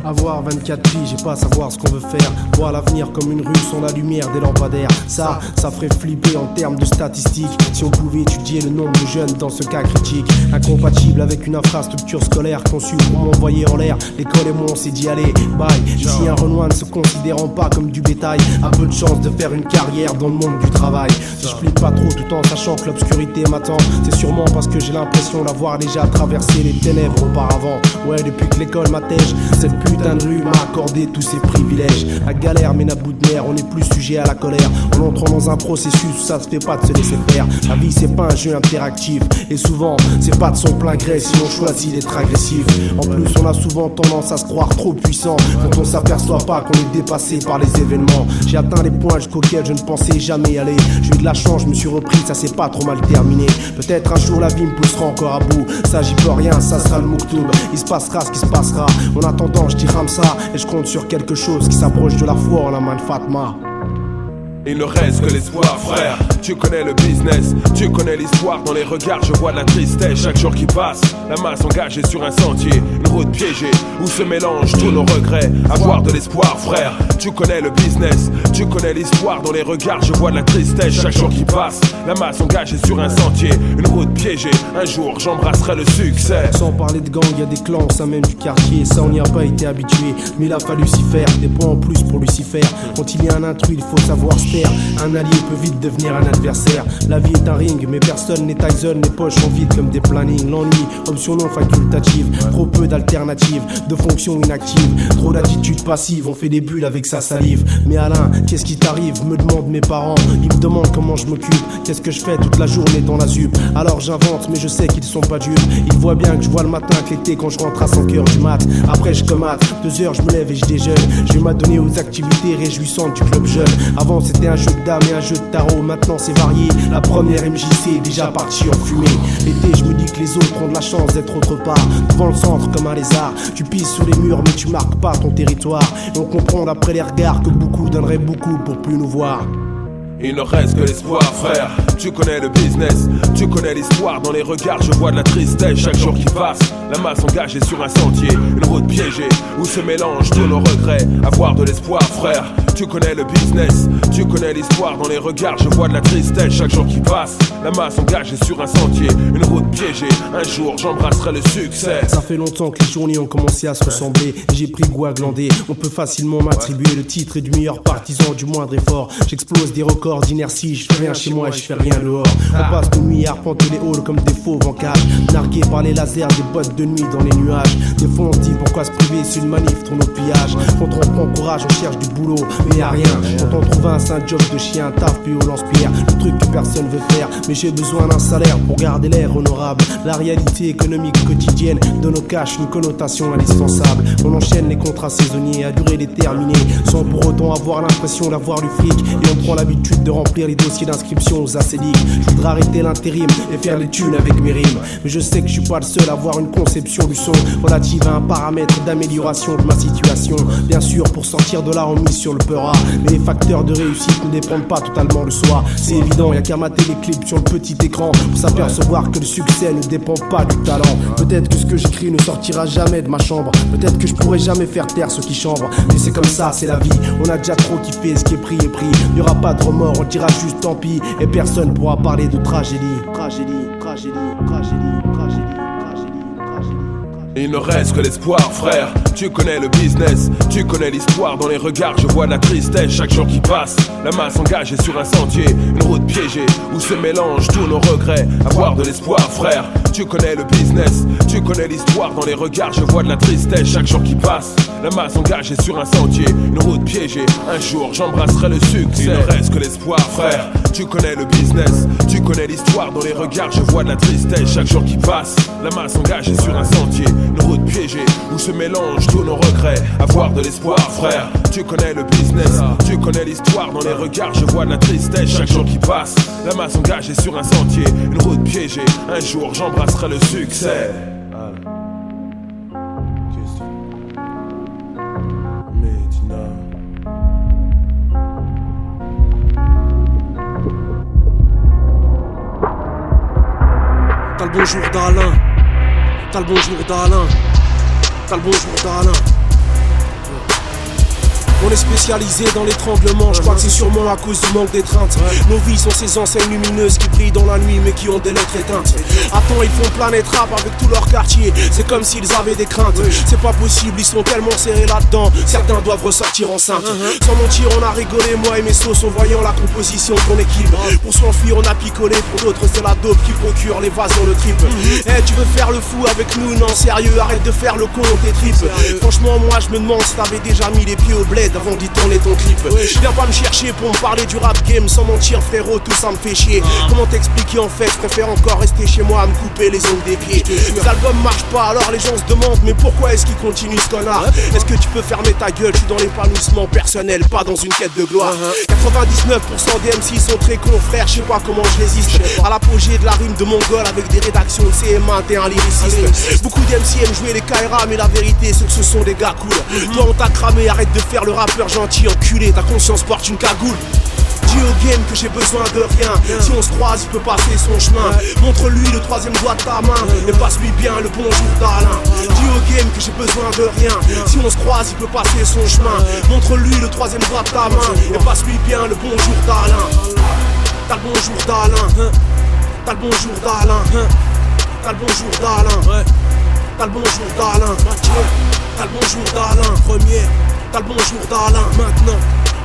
Avoir 24 piges et pas savoir ce qu'on veut faire. Voir l'avenir comme une rue sans la lumière des lampadaires. Ça ferait flipper en termes de statistiques. Si on pouvait étudier le nombre de jeunes dans ce cas critique. Incompatible avec une infrastructure scolaire conçue pour m'envoyer en l'air. L'école et moi on s'est dit allez, bye. Ici un Renoir ne se considérant pas comme du bétail a peu de chance de faire une carrière dans le monde du travail. Si je flippe pas trop tout en sachant que l'obscurité m'attend, c'est sûrement parce que j'ai l'impression d'avoir déjà traversé les ténèbres auparavant. Ouais, depuis que l'école m'attèche, cette putain de rue m'a accordé tous ses privilèges. La galère mène à bout de nerfs, on est plus sujet à la colère. En entrant dans un processus où ça se fait pas de se laisser faire. La vie c'est pas un jeu interactif, et souvent c'est pas de son plein gré si on choisit d'être agressif. En plus on a souvent tendance à se croire trop puissant quand on s'aperçoit pas qu'on est dépassé par les événements. J'ai atteint des points jusqu'auxquels je ne pensais jamais aller. J'ai eu de la chance, je me suis repris, ça s'est pas trop mal terminé. Peut-être un jour la vie me poussera encore à bout. Ça j'y peux rien, ça sera le Mouktoub. Il se passera ce qui se passera. En attendant je dis Ramsa et je compte sur quelque chose qui s'approche de la foi en la main de Fatma. Il ne reste que l'espoir, frère. Tu connais le business, tu connais l'histoire. Dans les regards, je vois de la tristesse. Chaque jour qui passe, la masse engagée sur un sentier, une route piégée où se mélangent tous nos regrets. Avoir de l'espoir, frère. Tu connais le business, tu connais l'histoire. Dans les regards, je vois de la tristesse. Chaque jour qui passe, la masse engagée sur un sentier, une route piégée. Un jour, j'embrasserai le succès. Sans parler de gang, y a des clans au sein même du quartier. Ça, on n'y a pas été habitué, mais il a fallu s'y faire. Des points en plus pour Lucifer. Quand il y a un intrus, il faut savoir se taire. Un allié peut vite devenir un adversaire. La vie est un ring, mais personne n'est Tyson. Les poches sont vides comme des plannings. L'ennui, option non facultative. Trop peu d'alternatives, de fonctions inactives. Trop d'attitudes passives, on fait des bulles avec sa salive. Mais Alain, qu'est-ce qui t'arrive? Me demandent mes parents. Ils me demandent comment je m'occupe. Qu'est-ce que je fais toute la journée dans la ZUP? Alors j'invente, mais je sais qu'ils sont pas dupes. Ils voient bien que je vois le matin que l'été quand je rentre à 5h du mat. Après je commate, 2h je me lève et je déjeune. Je vais m'adonner aux activités réjouissantes du club jeune. Avant c'était un jeu de dames et un jeu de tarot, maintenant c'est varié. La première MJC est déjà partie en fumée. L'été je me dis que les autres ont de la chance d'être autre part. Devant le centre comme un lézard, tu pisses sur les murs mais tu marques pas ton territoire. Et on comprend d'après les regards que beaucoup donneraient beaucoup pour plus nous voir. Il ne reste que l'espoir, frère. Tu connais le business, tu connais l'histoire. Dans les regards, je vois de la tristesse. Chaque jour qui passe, la masse engagée sur un sentier, une route piégée où se mélangent tous nos regrets. Avoir de l'espoir, frère. Tu connais le business, tu connais l'histoire. Dans les regards, je vois de la tristesse. Chaque jour qui passe, la masse engagée sur un sentier, une route piégée. Un jour, j'embrasserai le succès. Ça fait longtemps que les journées ont commencé à se ressembler. J'ai pris goût à glander. On peut facilement m'attribuer le titre et du meilleur partisan du moindre effort. J'explose des records d'inertie, je fais rien chez moi et je fais rien dehors. On passe de nuit à arpenter les halls comme des fauves en cage, nargués par les lasers des boîtes de nuit dans les nuages. Des fois on se dit pourquoi se priver si une manif tourne au pillage. Quand on prend courage on cherche du boulot mais y'a rien. Quand on trouve un job de chien, taf puis au lance-pierre. Le truc que personne veut faire, mais j'ai besoin d'un salaire pour garder l'air honorable. La réalité économique quotidienne donne au cash une connotation indispensable. On enchaîne les contrats saisonniers à durée déterminée, sans pour autant avoir l'impression d'avoir du fric. Et on prend l'habitude de remplir les dossiers d'inscription aux acédiques. Je voudrais arrêter l'intérim et faire les thunes avec mes rimes, mais je sais que je suis pas le seul à avoir une conception du son relative à un paramètre d'amélioration de ma situation. Bien sûr, pour sortir de là on mise sur le peura, mais les facteurs de réussite ne dépendent pas totalement de soi. C'est évident, y'a qu'à mater les clips sur le petit écran pour s'apercevoir que le succès ne dépend pas du talent. Peut-être que ce que j'écris ne sortira jamais de ma chambre, peut-être que je pourrai jamais faire taire ceux qui chambrent, mais c'est comme ça, c'est la vie. On a déjà trop kiffé, ce qui est pris est pris. Y'aura pas de remords, on dira juste tant pis, et personne pourra parler de tragédie. Tragédie, tragédie, tragédie, tragédie. Il ne reste que l'espoir, frère. Tu connais le business, tu connais l'histoire. Dans les regards, je vois de la tristesse. Chaque jour qui passe, la masse engagée sur un sentier, une route piégée où se mélangent tous nos regrets. Avoir de l'espoir, frère. Tu connais le business, tu connais l'histoire. Dans les regards, je vois de la tristesse. Chaque jour qui passe, la masse engagée sur un sentier, une route piégée. Un jour, j'embrasserai le succès. Il ne reste que l'espoir, frère. Tu connais le business, tu connais l'histoire. Dans les regards, je vois de la tristesse. Chaque jour qui passe, la masse engagée sur un sentier, une route piégée où se mélangent tous nos regrets. Avoir de l'espoir, frère. Tu connais le business, tu connais l'histoire. Dans les regards, je vois de la tristesse. Chaque jour qui passe, la masse engagée sur un sentier, une route piégée. Un jour, j'embrasserai le succès. T'as le bonjour d'Alain, t'as le bonjour d'Alain, t'as le bonjour d'Alain. On est spécialisé dans l'étranglement, je crois que c'est sûrement à cause du manque d'étreinte. Nos vies sont ces enseignes lumineuses qui brillent dans la nuit mais qui ont des lettres éteintes. Attends, ils font Planète Rap avec tout leur quartier, c'est comme s'ils avaient des craintes. C'est pas possible, ils sont tellement serrés là-dedans, certains doivent ressortir enceintes. Sans mentir, on a rigolé, moi et mes sauces, en voyant la composition de ton équipe. Pour s'enfuir, on a picolé, pour d'autres c'est la dope qui procure les vases dans le trip. Eh, tu veux faire le fou avec nous? Non, sérieux, arrête de faire le con, tes tripes. Franchement, moi je me demande si t'avais déjà mis les pieds au bled avant d'y tourner ton clip. Viens pas me chercher pour me parler du rap game. Sans mentir frérot, tout ça me fait chier. Comment t'expliquer en fait? Je préfère encore rester chez moi à me couper les ongles des pieds. Les albums marchent pas, alors les gens se demandent mais pourquoi est-ce qu'ils continuent ce connard? Est-ce que tu peux fermer ta gueule? Je suis dans l'épanouissement personnel, pas dans une quête de gloire. 99% des MC sont très cons frère, je sais pas comment je résiste à l'apogée de la rime de Mongol avec des rédactions de CM1, t'es un lyriciste. Beaucoup d'MC aiment jouer les Kaira, mais la vérité c'est que ce sont des gars cool. Toi on t'a cramé, arrête de faire le rappeur gentil, enculé, ta conscience porte une cagoule. Dis au game que j'ai besoin de rien. Si on se croise, il peut passer son chemin. Montre-lui le troisième doigt de ta main et passe-lui bien le bonjour d'Alain. Dis au game que j'ai besoin de rien. Si on se croise, il peut passer son chemin. Montre-lui le troisième doigt de ta main et passe-lui bien le bonjour d'Alain. T'as le bonjour d'Alain. T'as le bonjour d'Alain. T'as le bonjour d'Alain. T'as le bonjour d'Alain. T'as le bonjour d'Alain. Premier. T'as le bonjour d'Alain. Maintenant.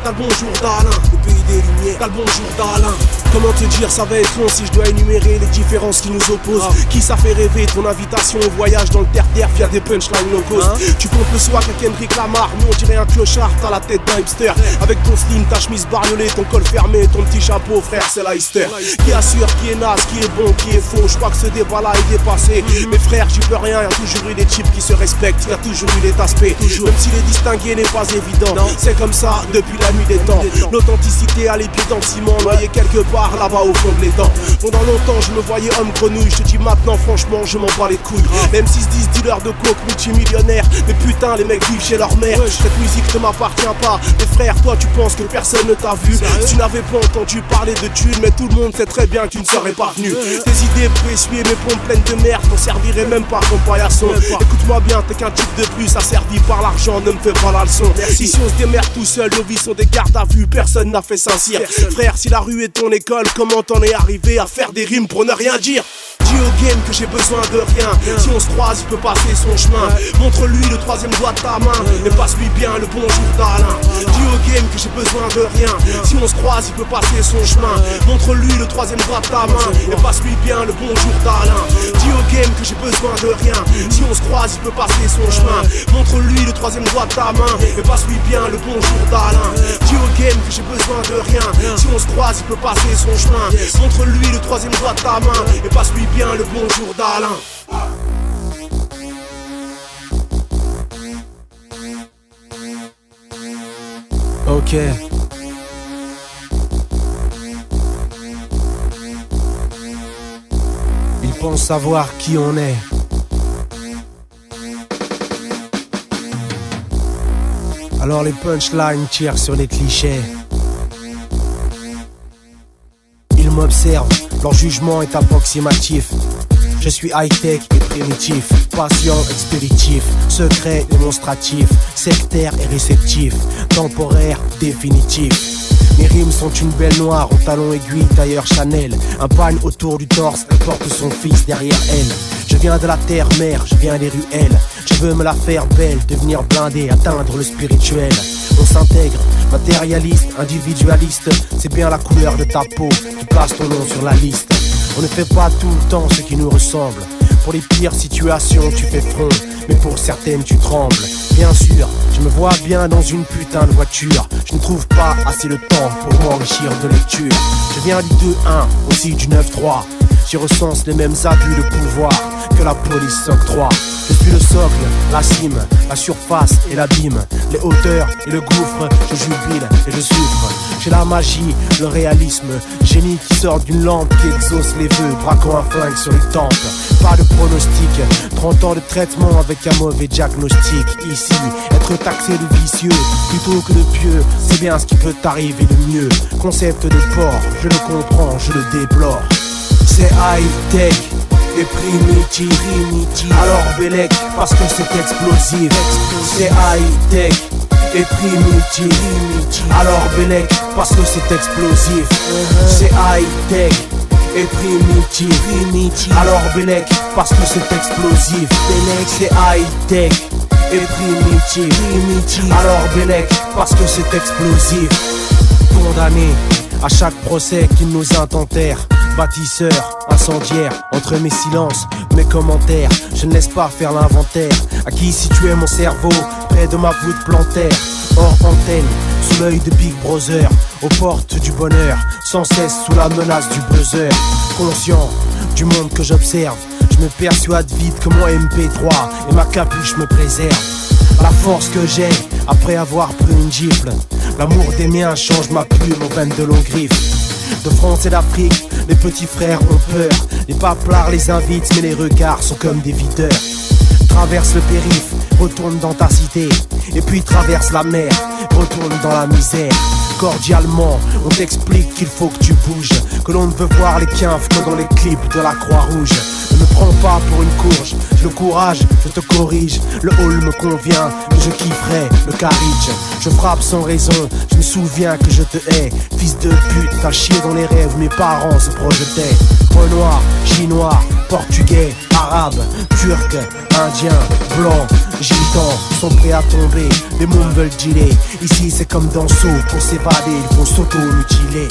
T'as le bonjour d'Alain, le pays des lumières. T'as le bonjour d'Alain. Comment te dire, ça va être long si je dois énumérer les différences qui nous opposent. Qui ça fait rêver, ton invitation au voyage dans le terre-terre via des punchlines low cost. Tu comptes le soir avec Kendrick Lamar, nous on dirait un clochard. T'as la tête d'un hipster, avec ton slim, ta chemise bariolée, ton col fermé, ton petit chapeau, frère, c'est la Easter. Qui assure, qui est naze, qui est bon, qui est faux. Je crois que ce débat-là est dépassé. Mes frères, j'y peux rien, y'a toujours eu des types qui se respectent, y'a toujours eu des aspects. Même si les distinguer n'est pas évident, c'est comme ça depuis la nuit des temps. L'authenticité a les pieds dans le ciment, noyé quelque part là-bas au fond de l'étang. Pendant longtemps je me voyais homme grenouille, je te dis maintenant franchement je m'en bats les couilles. Même s'ils se disent dealers de coke, multimillionnaires, mais putain les mecs vivent chez leur mère. Cette musique ne m'appartient pas, mais frère toi tu penses que personne ne t'a vu. Tu n'avais pas entendu parler de thunes, mais tout le monde sait très bien que tu ne serais pas venu. Tes idées précieuses, mes pompes pleines de merde, t'en servirais même pas comme paillasson. Écoute-moi bien, t'es qu'un type de plus asservi par l'argent, ne me fais pas la leçon. Si on se démerde tout seul, nos vies sont des gardes à vue, personne n'a fait Saint-Cyr. Frère, si la rue est ton école, comment t'en es arrivé à faire des rimes pour ne rien dire? Dis au game que j'ai besoin de rien. Si on se croise, il peut passer son chemin. Montre-lui le troisième doigt de ta main et passe-lui bien le bonjour d'Alain. Dis au game que j'ai besoin de rien. Si on se croise, il peut passer son chemin. Montre-lui le troisième doigt de ta main et passe-lui bien le bonjour d'Alain. Dis au game que j'ai besoin de rien. Si on se croise, il peut passer son chemin. Montre-lui le troisième doigt de ta main et passe-lui bien le bonjour d'Alain. Dis au game que j'ai besoin de rien. Si on se croise, il peut passer son chemin. Montre-lui le troisième doigt de ta main et passe-lui bien le bonjour d'Alain. Ok. Ils pensent savoir qui on est. Alors les punchlines tirent sur les clichés. Ils m'observent, leur jugement est approximatif. Je suis high-tech et primitif, patient, expéditif, secret, démonstratif, sectaire et réceptif, temporaire, définitif. Mes rimes sont une belle noire au talon aiguille, tailleur Chanel. Un pagne autour du torse, elle porte son fils derrière elle. Je viens de la terre-mère, je viens des ruelles. Je veux me la faire belle, devenir blindé, atteindre le spirituel. On s'intègre, matérialiste, individualiste. C'est bien la couleur de ta peau qui place ton nom sur la liste. On ne fait pas tout le temps ce qui nous ressemble. Pour les pires situations tu fais front, mais pour certaines tu trembles. Bien sûr, je me vois bien dans une putain de voiture. Je ne trouve pas assez le temps pour m'enrichir de lecture. Je viens du 2-1, aussi du 9-3. J'y recense les mêmes abus de pouvoir que la police s'octroie. Je suis le socle, la cime, la surface et l'abîme, les hauteurs et le gouffre. Je jubile et je souffre. J'ai la magie, le réalisme, génie qui sort d'une lampe qui exauce les vœux, braquant un flingue sur les tempes. Pas de pronostic, 30 ans de traitement avec un mauvais diagnostic. Ici, être taxé de vicieux plutôt que de pieux, c'est bien ce qui peut t'arriver de mieux. Concept de port, je le comprends, je le déplore. C'est high-tech et primitif. Alors Bélec, parce que c'est explosif. C'est high-tech et primitif. Alors Bélec, parce que c'est explosif. C'est high-tech et primitif. Alors Bélec, parce que c'est explosif. C'est high-tech et primitif. Alors Bélec, parce que c'est explosif. Condamné à chaque procès qu'ils nous intentèrent. Bâtisseur, incendiaire, entre mes silences, mes commentaires, je ne laisse pas faire l'inventaire. À qui situer mon cerveau, près de ma voûte plantaire. Hors antenne, sous l'œil de Big Brother, aux portes du bonheur, sans cesse sous la menace du buzzer. Conscient du monde que j'observe, je me persuade vite que mon MP3 et ma capuche me préservent. La force que j'ai, après avoir pris une gifle, l'amour des miens change ma plume aux veines de longues griffes. De France et d'Afrique, les petits frères ont peur. Les paplards les invitent, mais les regards sont comme des videurs. Traverse le périph', retourne dans ta cité. Et puis traverse la mer, retourne dans la misère. Cordialement, on t'explique qu'il faut que tu bouges, que l'on ne veut voir les quinfs que dans les clips de la Croix-Rouge. Ne me prends pas pour une courge, j'ai le courage, je te corrige. Le hall me convient, mais je kifferais le carriage. Je frappe sans raison, je me souviens que je te hais. Fils de pute, t'as chié dans les rêves, mes parents se projetaient. Renoir, chinois, portugais, arabe, turc, indien, blanc, gitan, sont prêts à tomber, les mômes veulent dealer. Ici c'est comme dans Saut, pour s'évader, il faut s'auto-mutiler.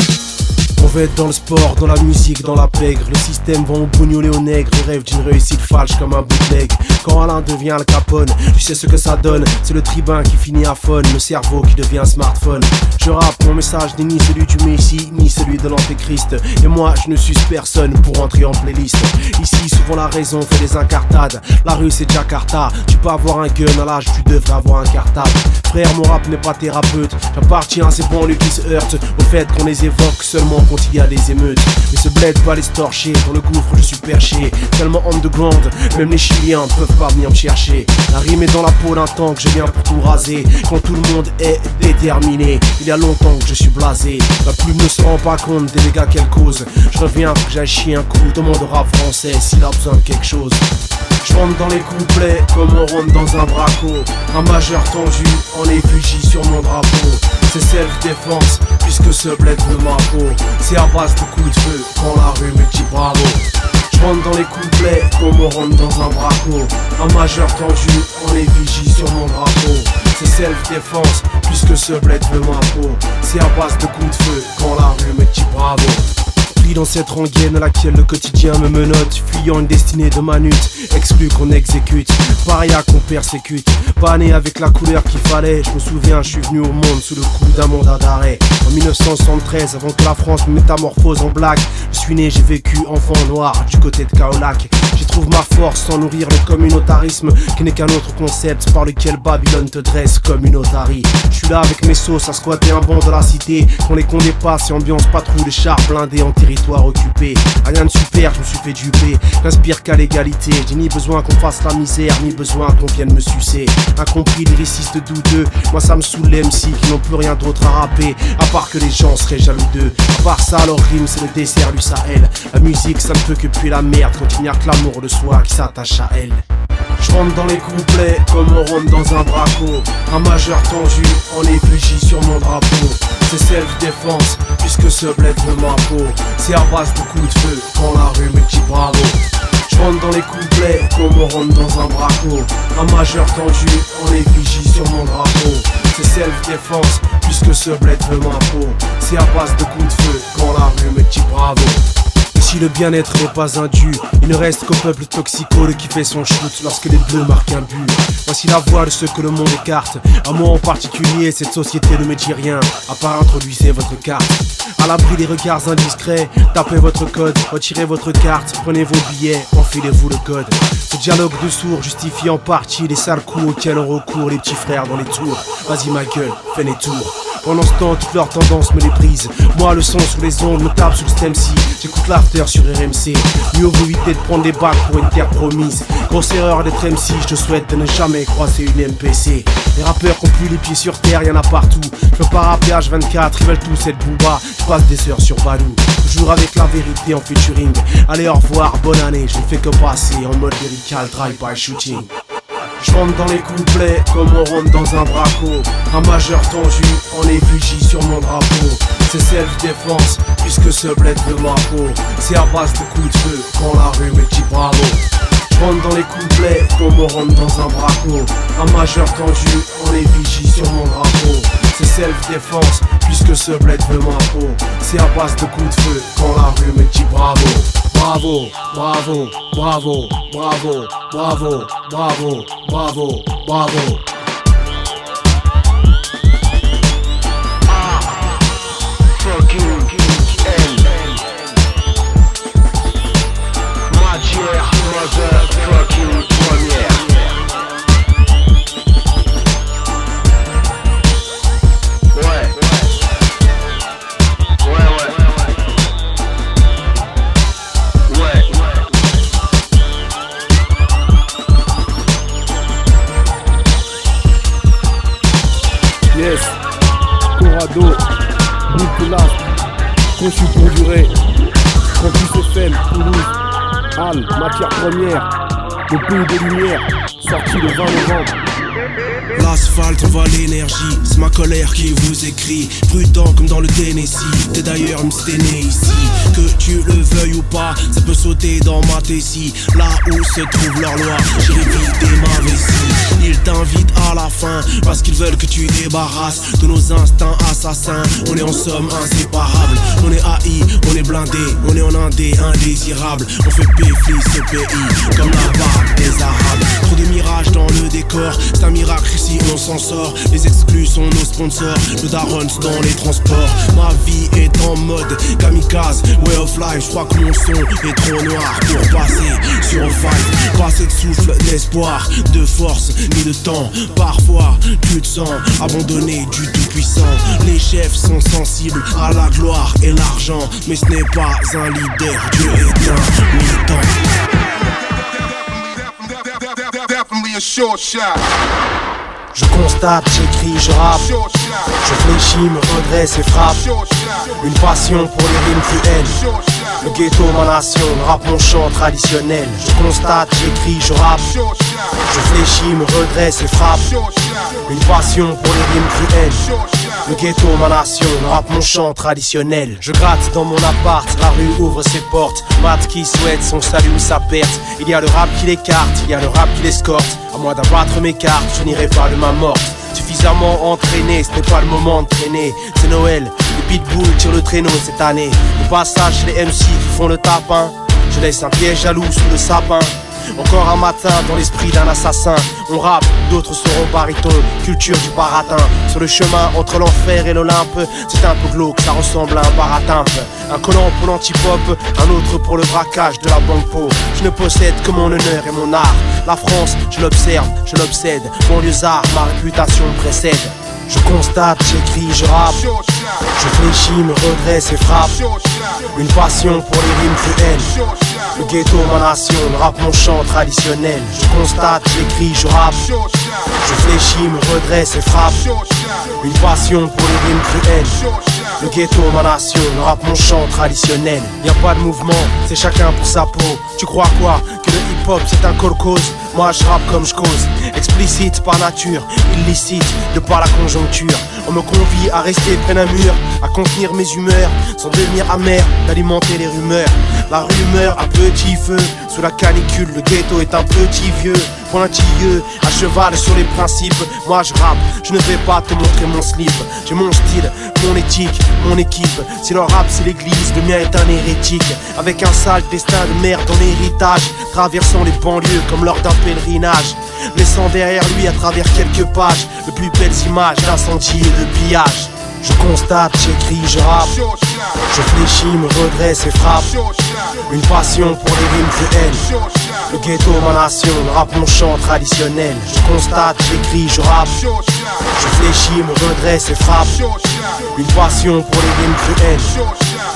On veut être dans le sport, dans la musique, dans la pègre. Le système va bougnoler aux nègres. Le rêve d'une réussite falche comme un bootleg. Quand Alain devient le Capone, tu sais ce que ça donne. C'est le tribun qui finit à phone, le cerveau qui devient un smartphone. Je rappe, mon message n'est ni celui du Messie, ni celui de l'Antéchrist. Et moi je ne suis personne pour entrer en playlist. Ici souvent la raison fait des incartades. La rue c'est Jakarta, tu peux avoir un gun à l'âge, tu devrais avoir un cartable. Frère, mon rap n'est pas thérapeute. J'appartiens à ces banlieues qui se heurtent au fait qu'on les évoque seulement quand il y a des émeutes. Mais ce bled va les torcher, dans le gouffre je suis perché. Tellement underground, même les Chiliens ne peuvent pas venir me chercher. La rime est dans la peau d'un tank, je viens pour tout raser. Quand tout le monde est déterminé, il y a longtemps que je suis blasé. La plume ne se rend pas compte des dégâts qu'elle cause. Je reviens pour que j'aille chier un coup, demande au rap français s'il a besoin de quelque chose. Je rentre dans les couplets comme on rentre dans un braco. Un majeur tendu en effigie sur mon drapeau. C'est self-défense puisque ce bled de ma peau. C'est à base de coups de feu quand la rue me dit bravo. Je J'rentre dans les couplets comme on rentre dans un braco. Un majeur tendu, on les vigie sur mon drapeau. C'est self-défense, puisque ce bled veut ma peau. C'est à base de coups de feu, quand la rue me dit bravo. Pris dans cette rengaine à laquelle le quotidien me menotte, fuyant une destinée de manute, exclu qu'on exécute, paria qu'on persécute, pas né avec la couleur qu'il fallait. Je me souviens, je suis venu au monde sous le coup d'un mandat d'arrêt. En 1973, avant que la France me métamorphose en blague, je suis né, j'ai vécu enfant noir du côté de Kaolack. J'y trouve ma force sans nourrir le communautarisme, qui n'est qu'un autre concept par lequel Babylone te dresse comme une otarie. Je suis là avec mes sauces à squatter un banc de la cité, quand les cons dépassent et ambiance patrouille de chars blindés en territoire occupé. Rien de super, je me suis fait duper, j'inspire qu'à l'égalité. J'ai ni besoin qu'on fasse la misère, ni besoin qu'on vienne me sucer. Incompris, lyriciste douteux, moi ça me saoule les MC qui n'ont plus rien d'autre à rapper, à part que les gens seraient jaloux d'eux. À part ça, leur rime c'est le dessert du Sahel. La musique ça ne peut que puer la merde quand il n'y a que l'amour de soi qui s'attache à elle. Je rentre dans les couplets comme on rentre dans un braco. Un majeur tendu, en effigie sur mon drapeau. C'est self-défense, puisque ce bled veut ma peau. C'est à base de coups de feu, quand la rue me dit bravo. Je rentre dans les couplets comme on rentre dans un braco. Un majeur tendu, en effigie sur mon drapeau. C'est self-défense, puisque ce bled veut ma peau. C'est à base de coups de feu, quand la rue me dit bravo. Si le bien-être n'est pas un dû, il ne reste qu'au peuple toxicole qui fait son shoot lorsque les bleus marquent un but. Voici la voix de ceux que le monde écarte. À moi en particulier, cette société ne me dit rien, à part introduisez votre carte. À l'abri des regards indiscrets, tapez votre code, retirez votre carte, prenez vos billets, enfilez-vous le code. Ce dialogue de sourds justifie en partie les sales coups auxquels ont recours les petits frères dans les tours. Vas-y ma gueule, fais les tours. Pendant ce temps, toutes leurs tendances me les brisent. Moi, le son sur les ondes me tape sur le stem-ci. J'écoute l'after sur RMC. Mieux vaut éviter de prendre des bacs pour une terre promise. Grosse erreur d'être MC, je te souhaite de ne jamais croiser une MPC. Les rappeurs qui ont plus les pieds sur terre, y'en a partout. Je veux pas rapper H24, ils veulent tous être Booba. Je passe des heures sur Balou, toujours avec la vérité en featuring. Allez, au revoir, bonne année, je ne fais que passer en mode lyrical, drive-by shooting. Je rentre dans les couplets comme on rentre dans un braco. Un majeur tendu, en effigie sur mon drapeau. C'est self-défense, puisque ce bled veut ma peau. C'est à base de coups de feu, quand la rue me dit bravo. Je rentre dans les couplets comme on rentre dans un braco. Un majeur tendu, en effigie sur mon drapeau. C'est self-défense, puisque ce bled veut ma peau. C'est à base de coups de feu, quand la rue me dit bravo. Bravo, bravo, bravo, bravo, bravo, bravo, bravo, bravo. Matière, motherfucking première. Yes, Corrado, Bout de Last, conçu pour durer. Campus FM, Toulouse, Halle, matière première, le pays des lumières, sorti le 20 novembre. L'asphalte envoie l'énergie, c'est ma colère qui vous écrit. Prudent comme dans le Tennessee, t'es d'ailleurs t'es né ici. Que tu le veuilles ou pas, ça peut sauter dans ma tessie. Là où se trouve leur loi, j'irai vider ma vessie. Ils t'invitent à la fin, parce qu'ils veulent que tu débarrasses de nos instincts assassins. On est en somme inséparables, on est haï, on est blindé, on est en indé, indésirable. On fait péfli ce pays, comme la barbe des arabes. Trop de mirages dans le décor, c'est un miracle si on s'en sort. Les exclus sont nos sponsors, nos darons dans les transports. Ma vie est en mode kamikaze, way of life. Je crois que mon son est trop noir pour passer sur un fight. Passer de souffle, d'espoir, de force, ni de temps. Parfois tu te sens abandonné du tout-puissant. Les chefs sont sensibles à la gloire et l'argent, mais ce n'est pas un leader, Dieu est un militant. Je constate, j'écris, je rappe. Je fléchis, me redresse et frappe. Une passion pour les rimes cruelles. Le ghetto, ma nation, le rap, mon chant traditionnel. Je constate, j'écris, je rappe. Je fléchis, me redresse et frappe. Une passion pour les rimes cruelles. Le ghetto, ma nation, le rap, mon chant traditionnel. Je gratte dans mon appart, la rue ouvre ses portes. Matt qui souhaite son salut ou sa perte. Il y a le rap qui l'écarte, il y a le rap qui l'escorte. À moi d'abattre mes cartes, je n'irai pas de ma morte. Suffisamment entraîné, ce n'est pas le moment de traîner. C'est Noël, les pitbulls tirent le traîneau cette année. Au passage, les MC qui font le tapin. Je laisse un piège jaloux sous le sapin. Encore un matin dans l'esprit d'un assassin. On rappe, d'autres seront barytons. Culture du baratin. Sur le chemin entre l'enfer et l'Olympe. C'est un peu glauque, ça ressemble à un baratimpe. Un collant pour l'antipop, un autre pour le braquage de la banque po. Je ne possède que mon honneur et mon art. La France, je l'observe, je l'obsède. Banlieusard, ma réputation me précède. Je constate, j'écris, je rappe. Je fléchis, me redresse et frappe. Une passion pour les rimes cruelles. Le ghetto, ma nation, le rap, mon chant traditionnel. Je constate, j'écris, je rappe. Je fléchis, me redresse et frappe. Une passion pour les rimes cruelles. Le ghetto, ma nation, le rap, mon chant traditionnel. Y'a pas de mouvement, c'est chacun pour sa peau. Tu crois quoi? Que le hip-hop c'est un cause? Moi je rappe comme je cause. Explicite par nature, illicite de par la conjoncture. On me convie à rester près d'un mur, à contenir mes humeurs, sans devenir amer, d'alimenter les rumeurs. La rumeur à petit feu, sous la canicule, le ghetto est un petit vieux, pointilleux, à cheval sur les principes. Moi je rappe, je ne vais pas te montrer mon slip. J'ai mon style, mon éthique, mon équipe. Si le rap c'est l'église, le mien est un hérétique. Avec un sale destin de merde en héritage, traversant les banlieues comme lors d'un pèlerinage, laissant derrière lui à travers quelques pages de plus belles images d'incendie et de pillage. Je constate, j'écris, je rappe. Je fléchis, me redresse et frappe. Une passion pour les rimes cruelles. Le ghetto, ma nation, le rap, mon chant traditionnel. Je constate, j'écris, je rappe. Je fléchis, me redresse et frappe. Une passion pour les rimes cruelles.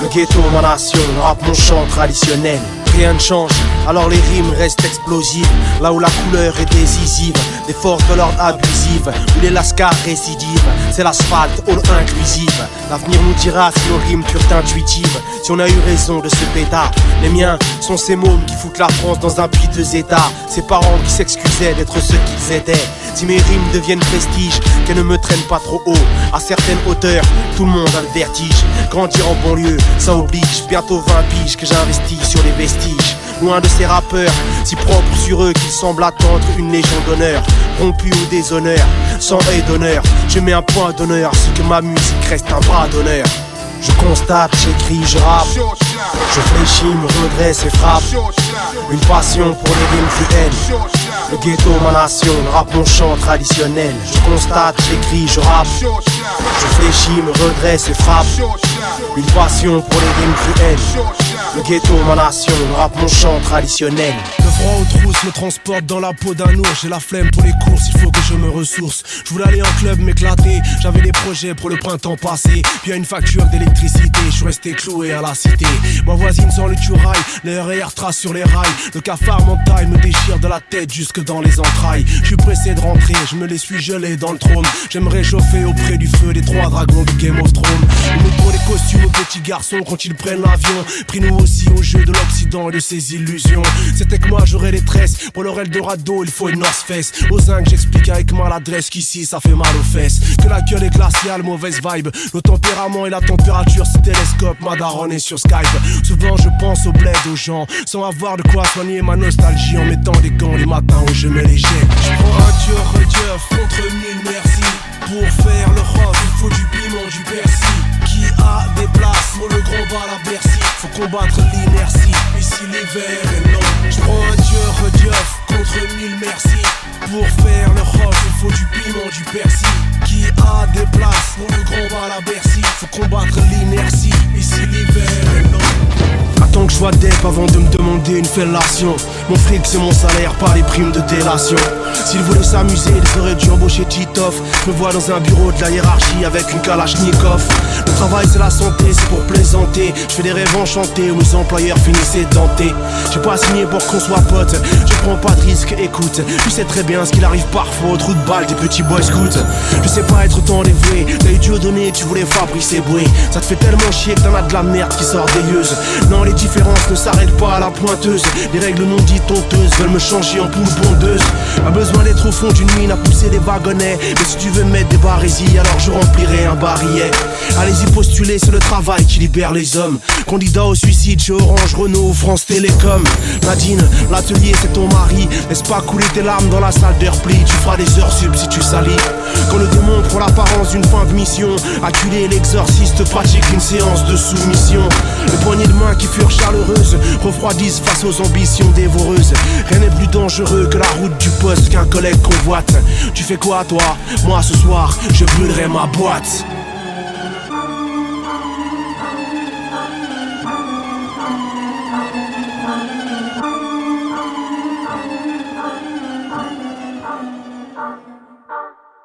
Le ghetto, ma nation, le rap, mon chant traditionnel. Rien ne change, alors les rimes restent explosives. Là où la couleur est décisive, les forces de l'ordre abusives, où les lascars récidivent, c'est l'asphalte all inclusive. L'avenir nous dira si nos rimes furent intuitives, si on a eu raison de ce pétard. Les miens sont ces mômes qui foutent la France dans un piteux état. Ces parents qui s'excusaient d'être ceux qu'ils étaient. Si mes rimes deviennent prestige, qu'elles ne me traînent pas trop haut. À certaines hauteurs, tout le monde a le vertige. Grandir en banlieue, ça oblige. Bientôt 20 piges que j'investis sur les vestiges. Loin de ces rappeurs, si propres sur eux qu'ils semblent attendre une légion d'honneur. Rompu au déshonneur, sans haie d'honneur. Je mets un point d'honneur, ce que ma musique reste un bras d'honneur. Je constate, j'écris, je rappe. Je fléchis, me redresse et frappe. Une passion pour les rimes cruelles. Le ghetto, ma nation, le rap, mon chant traditionnel. Je constate, j'écris, je rappe. Je fléchis, me redresse et frappe. Une passion pour les rimes cruelles. Le ghetto, ma nation, le rap, mon chant traditionnel. Le froid aux trousses me transporte dans la peau d'un ours. J'ai la flemme pour les courses, il faut que je me ressource. Je voulais aller en club m'éclater, j'avais des projets pour le printemps passé. Puis à une facture d'électricité, je suis resté cloué à la cité. Ma voisine sent le turail, le RER trace sur les rails. Le cafard m'entaille, me déchire de la tête jusque dans les entrailles. Je suis pressé de rentrer, je me les suis gelés dans le trône. J'aimerais chauffer auprès du feu des 3 dragons de Game of Thrones. Ils nous pour les costumes aux petits garçons quand ils prennent l'avion. Pris nous aussi au jeu de l'Occident et de ses illusions. C'était que moi j'aurais les tresses, pour leur Eldorado il faut une North Face. Aux zinc j'explique avec maladresse qu'ici ça fait mal aux fesses. Que la gueule est glaciale, mauvaise vibe. Le tempérament et la température c'est télescope, ma daronne est sur Skype. Souvent je pense au bled aux gens, sans avoir de quoi soigner ma nostalgie. En mettant des gants les matins où je me les jette. Je prends un tueur contre 1000 merci. Pour faire le rap il faut du piment, du persil. Qui a des places, moi le grand bal à Bercy. Faut combattre l'inertie, ici l'hiver est long. Je prends un tueur contre 1000 merci. Pour faire le rock, il faut du piment, du persil. Qui a des places, moi le grand bal à Bercy. Faut combattre l'inertie, ici l'hiver est long. Attends que je sois dep avant de me demander une fellation. Mon fric c'est mon salaire, pas les primes de délation. S'ils voulaient s'amuser, ils auraient dû embaucher Titoff. Je me vois dans un bureau de la hiérarchie avec une Kalachnikov. Le travail c'est la santé, c'est pour plaisanter. Je fais des rêves enchantés où mes employeurs finissaient dentés. J'ai pas signé pour qu'on soit potes, je prends pas de risque, écoute. Tu sais très bien ce qu'il arrive parfois au trou de balle des petits boys scouts. Je sais pas être autant dévoué, t'as eu Dieu donné, tu voulais Fabrice Eboué. Ça te fait tellement chier que t'en as de la merde qui sort dégueuse. Non, les différences ne s'arrêtent pas à la pointeuse. Les règles non dites honteuses veulent me changer en poule pondeuse. Pas besoin loin d'être au fond d'une mine à pousser des wagonnets. Mais si tu veux mettre des barésies, alors je remplirai un barillet. Allez-y postuler, c'est le travail qui libère les hommes. Candidat au suicide chez Orange, Renault, France Télécom. Nadine, l'atelier c'est ton mari. Laisse pas couler tes larmes dans la salle de repli. Tu feras des heures sub si tu salis. Quand le démon prend l'apparence d'une fin de mission, acculé l'exorciste pratique une séance de soumission. Les poignées de main qui furent chaleureuses refroidissent face aux ambitions dévoreuses. Rien n'est plus dangereux que la route du poste qu'un collègue convoite. Tu fais quoi toi? Moi ce soir je brûlerai ma boîte.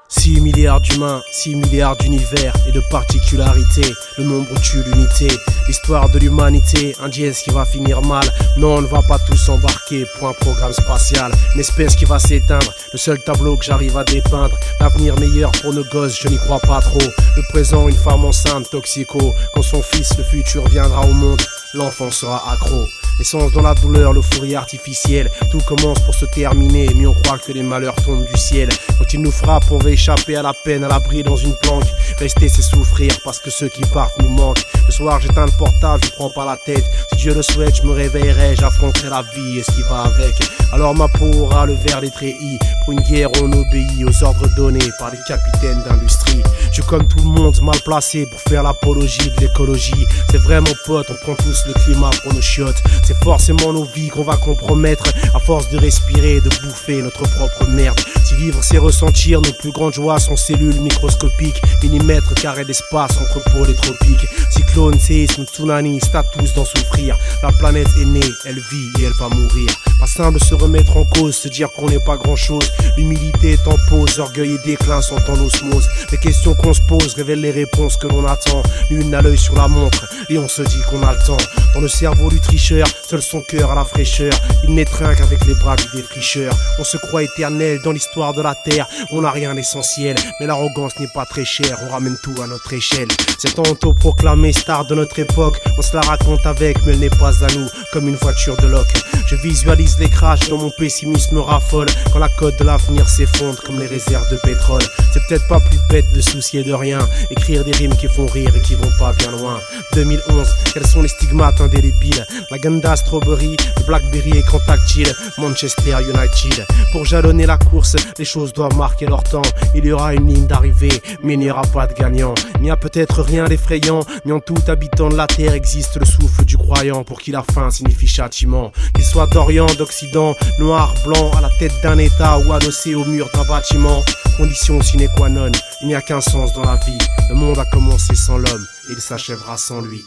$6 milliards d'humains, 6 milliards d'univers et de particularités. Le nombre tue l'unité, l'histoire de l'humanité. Un dièse qui va finir mal. Non, on ne va pas tous embarquer. Point programme spatial, une espèce qui va s'éteindre. Le seul tableau que j'arrive à dépeindre. L'avenir meilleur pour nos gosses, je n'y crois pas trop. Le présent, une femme enceinte, toxico. Quand son fils, le futur, viendra au monde, l'enfant sera accro. L'essence dans la douleur, l'euphorie artificielle. Tout commence pour se terminer, mais on croit que les malheurs tombent du ciel. Quand il nous frappe, on va échapper à la peine, à l'abri dans une planque. Rester c'est souffrir parce que ceux qui partent nous manquent. Le soir j'éteins le portable, je prends pas la tête. Si Dieu le souhaite, je me réveillerai, j'affronterai la vie et ce qui va avec. Alors ma peau aura le vert des treillis. Pour une guerre on obéit aux ordres donnés par les capitaines d'industrie. Je suis comme tout le monde mal placé pour faire l'apologie de l'écologie. C'est vrai mon pote, on prend tous le climat pour nos chiottes. C'est forcément nos vies qu'on va compromettre à force de respirer et de bouffer notre propre merde. Si vivre c'est ressentir, nos plus grandes joies sont cellules microscopiques. Millimètres carrés d'espace entre pôles et tropiques. Cyclone, séisme, tsunami, c'est à tous d'en souffrir. La planète est née, elle vit et elle va mourir. Pas simple de se remettre en cause, se dire qu'on n'est pas grand chose. L'humilité est en pause, orgueil et déclin sont en osmose. Les questions qu'on se pose révèlent les réponses que l'on attend. L'une n'a l'œil sur la montre et on se dit qu'on a le temps. Dans le cerveau du tricheur, seul son cœur à la fraîcheur. Il n'étreint qu'avec les bras du défricheur. On se croit éternel dans l'histoire de la terre. On n'a rien d'essentiel, mais l'arrogance n'est pas très chère. On ramène tout à notre échelle. Cette auto-proclamée star de notre époque, on se la raconte avec, mais elle n'est pas à nous, comme une voiture de loc. Je visualise les crashs dont mon pessimisme raffole. Quand la cote de l'avenir s'effondre comme les réserves de pétrole. C'est peut-être pas plus bête de soucier de rien. Écrire des rimes qui font rire et qui vont pas bien loin. 2011, quels sont les stigmates indélébiles? La Ganda Strawberry, le Blackberry écran tactile, Manchester United. Pour jalonner la course, les choses doivent marquer leur temps. Il y aura une ligne d'arrivée, mais il n'y aura pas de gagnant. Il n'y a peut-être rien d'effrayant, mais en tout habitant de la terre existe le souffle du croyant. Pour qui la fin signifie châtiment. Qu'il soit d'Orient, d'Occident, noir, blanc, à la tête d'un état ou adossé au mur d'un bâtiment. Condition sine qua non, il n'y a qu'un sens dans la vie. Le monde a commencé sans l'homme, et il s'achèvera sans lui.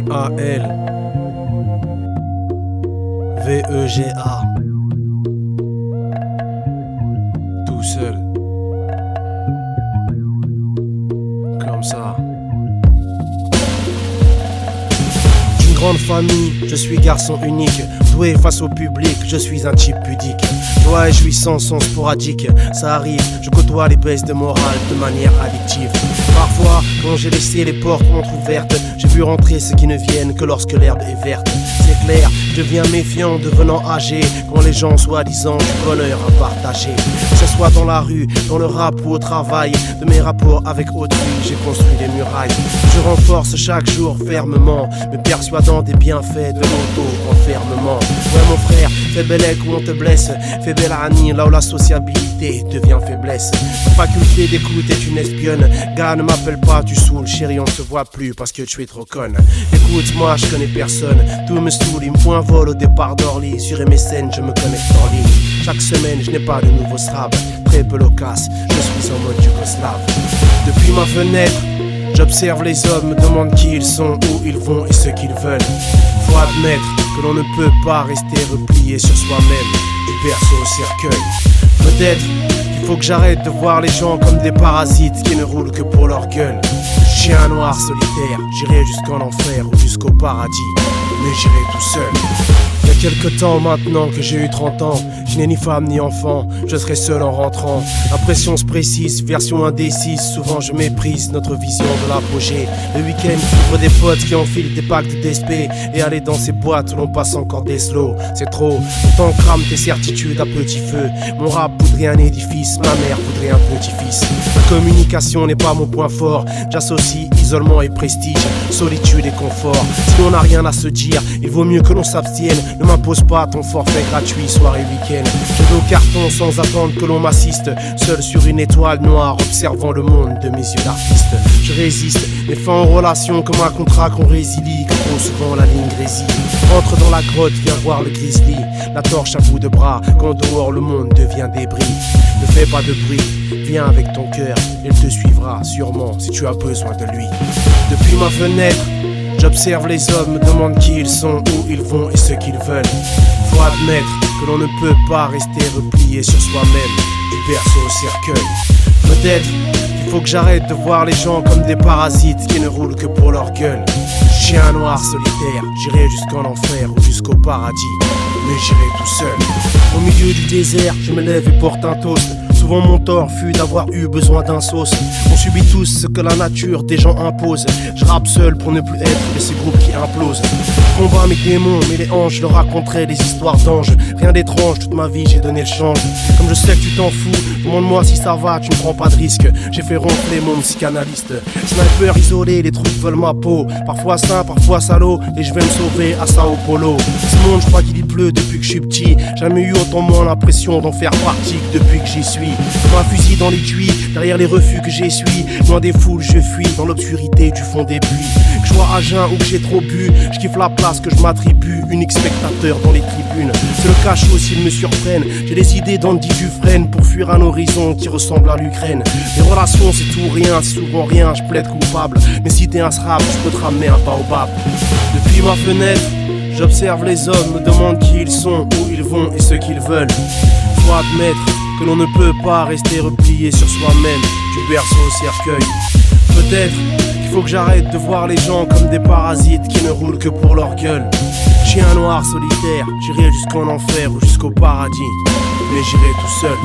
A-L-V-E-G-A. Tout seul. Comme ça. D'une grande famille, je suis garçon unique. Doué face au public, je suis un type pudique. Joie et jouissance sont sporadiques, ça arrive, je côtoie les baisses de morale de manière addictive. Parfois, quand j'ai laissé les portes entr'ouvertes, j'ai vu rentrer ceux qui ne viennent que lorsque l'herbe est verte. C'est clair, je deviens méfiant, devenant âgé, quand les gens soi-disant du bonheur à partager. Que ce soit dans la rue, dans le rap ou au travail, de mes rapports avec autrui, j'ai construit des murailles. Je renforce chaque jour fermement, me persuadant des bienfaits de l'auto-enfermement. Ouais mon frère, fais bel aigle où on te blesse, fais belle Annie là où la sociabilité devient faiblesse. Ta faculté d'écoute est une espionne, gars ne m'appelle pas, tu saoules, chérie on ne se voit plus parce que tu es trop conne. Écoute moi je connais personne, tout me saoule, il me faut un vol au départ d'Orly. Sur MSN je me connecte en ligne, chaque semaine je n'ai pas de nouveau strab. Très peu loquace, je suis en mode yougoslave. Depuis ma fenêtre, j'observe les hommes, me demande qui ils sont, où ils vont et ce qu'ils veulent. Faut admettre que l'on ne peut pas rester replié sur soi-même, du berceau au cercueil. Peut-être qu'il faut que j'arrête de voir les gens comme des parasites qui ne roulent que pour leur gueule. Chien noir solitaire, j'irai jusqu'en enfer ou jusqu'au paradis, mais j'irai tout seul. Il y a quelques temps maintenant que j'ai eu 30 ans, je n'ai ni femme ni enfant, je serai seul en rentrant. La pression se précise, version indécise, souvent je méprise notre vision de l'apogée. Le week-end, j'ouvre des potes qui enfilent des packs d'SP et aller dans ces boîtes où l'on passe encore des slows. C'est trop, pourtant crame tes certitudes à petit feu. Mon rap voudrait un édifice, ma mère voudrait un petit-fils. La communication n'est pas mon point fort, j'associe isolement et prestige, solitude et confort. Si on n'a rien à se dire, il vaut mieux que l'on s'abstienne. Ne m'impose pas ton forfait gratuit, soirée week-end. Je vais au carton sans attendre que l'on m'assiste, seul sur une étoile noire, observant le monde de mes yeux d'artiste. Je résiste, mes fins en relation comme un contrat qu'on résilie, que trop souvent la ligne grésille. Entre dans la grotte, viens voir le grizzly, la torche à bout de bras, quand dehors le monde devient débris. Ne fais pas de bruit, viens avec ton cœur, il te suivra sûrement si tu as besoin de lui. Depuis ma fenêtre, j'observe les hommes, me demande qui ils sont, où ils vont et ce qu'ils veulent. Faut admettre que l'on ne peut pas rester replié sur soi-même, du berceau au cercueil. Peut-être qu'il faut que j'arrête de voir les gens comme des parasites qui ne roulent que pour leur gueule. Chien noir solitaire, j'irai jusqu'en enfer ou jusqu'au paradis, mais j'irai tout seul. Au milieu du désert, je me lève et porte un toast. Souvent mon tort fut d'avoir eu besoin d'un sauce. On subit tous ce que la nature des gens impose. Je rappe seul pour ne plus être de ces groupes qui implosent. Je combats mes démons, mais les anges leur raconteraient des histoires d'anges. Rien d'étrange, toute ma vie j'ai donné le change. Comme je sais que tu t'en fous, demande-moi si ça va, tu ne prends pas de risque. J'ai fait ronfler mon psychanalyste. Sniper isolé, les trucs veulent ma peau. Parfois sain, parfois salaud, et je vais me sauver à Sao Paulo. Ce monde, je crois qu'il y pleut depuis que je suis petit. Jamais eu autant moins l'impression d'en faire partie que depuis que j'y suis. Comme un fusil dans l'étui, derrière les refus que j'essuie. Loin des foules, je fuis dans l'obscurité du fond des pluies. Que je sois à jeun ou que j'ai trop bu, je kiffe la place que je m'attribue. Unique spectateur dans les tribunes. C'est le cachot s'ils me surprennent. J'ai des idées d'Andy Dufresne pour fuir un horizon qui ressemble à l'Ukraine. Les relations c'est tout rien, c'est souvent rien, je plaide coupable. Mais si t'es un srab, je peux te ramener un baobab. Depuis ma fenêtre, j'observe les hommes, me demande qui ils sont, où ils vont et ce qu'ils veulent. Faut admettre que l'on ne peut pas rester replié sur soi-même, du berceau au cercueil. Peut-être qu'il faut que j'arrête de voir les gens comme des parasites qui ne roulent que pour leur gueule. Chien noir solitaire, j'irai jusqu'en enfer ou jusqu'au paradis, mais j'irai tout seul.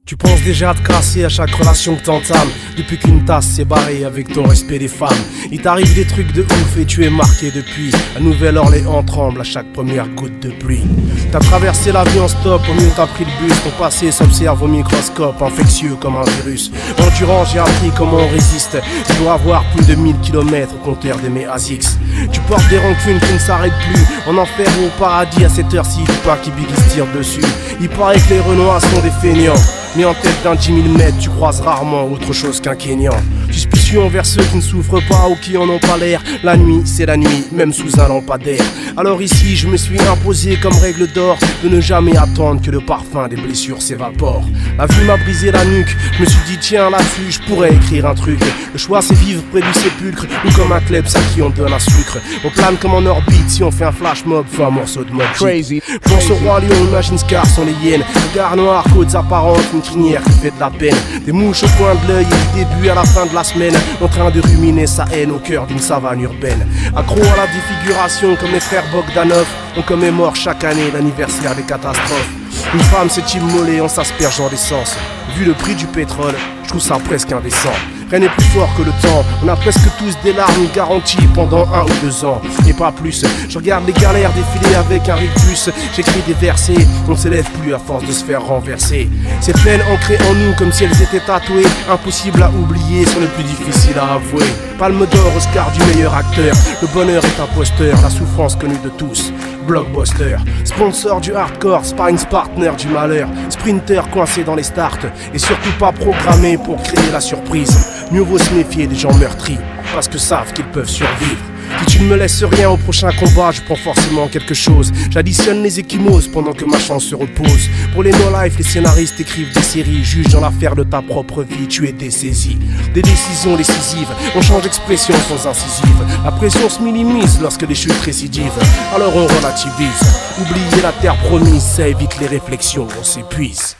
Tu penses déjà te casser à chaque relation que t'entames. Depuis qu'une tasse s'est barrée avec ton respect des femmes. Il t'arrive des trucs de ouf et tu es marqué depuis. La Nouvelle-Orléans tremble à chaque première goutte de pluie. T'as traversé la vie en stop, au mieux t'as pris le bus. Ton passé s'observe au microscope, infectieux comme un virus. Endurant, j'ai appris comment on résiste. Tu dois avoir plus de 1000 km au compteur des Méazix. Tu portes des rancunes qui ne s'arrêtent plus. En enfer ou au paradis à cette heure-ci, dis pas qui Biggie se tire dessus. Il paraît que les Renois sont des feignants. Mais en tête d'un 10 000 mètres, tu croises rarement autre chose qu'un Kenyan. Suspicieux envers ceux qui ne souffrent pas ou qui en ont pas l'air. La nuit, c'est la nuit, même sous un lampadaire. Alors ici, je me suis imposé comme règle d'or de ne jamais attendre que le parfum des blessures s'évapore. La vie m'a brisé la nuque, je me suis dit tiens là-dessus, je pourrais écrire un truc. Le choix c'est vivre près du sépulcre ou comme un klebs à qui on donne un sucre. On plane comme en orbite si on fait un flash mob, fait un morceau de mode crazy. Pense au roi lion, imagine Scar sont les hyènes. Regard noir, côtes apparentes, une crinière qui fait de la peine. Des mouches au coin de l'œil et du début à la fin de la semaine, en train de ruminer sa haine au cœur d'une savane urbaine. Accro à la défiguration comme les frères Bogdanov, on commémore chaque année l'anniversaire des catastrophes. Une femme s'est immolée en s'aspergeant d'essence. Vu le prix du pétrole, je trouve ça presque indécent. Rien n'est plus fort que le temps. On a presque tous des larmes garanties pendant 1 ou 2 ans et pas plus. Je regarde les galères défiler avec un rictus. J'écris des versets, on ne s'élève plus à force de se faire renverser. Ces peines ancrées en nous comme si elles étaient tatouées, impossible à oublier, sont les plus difficiles à avouer. Palme d'or, Oscar du meilleur acteur. Le bonheur est imposteur, la souffrance connue de tous. Blockbuster, sponsor du hardcore, sparring partner du malheur, sprinter coincé dans les starts et surtout pas programmé pour créer la surprise. Mieux vaut se méfier des gens meurtris parce que savent qu'ils peuvent survivre. Si tu ne me laisses rien au prochain combat, je prends forcément quelque chose. J'additionne les échymoses pendant que ma chance se repose. Pour les no-life, les scénaristes écrivent des séries. Juge dans l'affaire de ta propre vie, tu es dessaisi. Des décisions décisives, on change d'expression sans incisive. La pression se minimise lorsque les chutes récidivent. Alors on relativise. Oublier la terre promise, ça évite les réflexions, on s'épuise.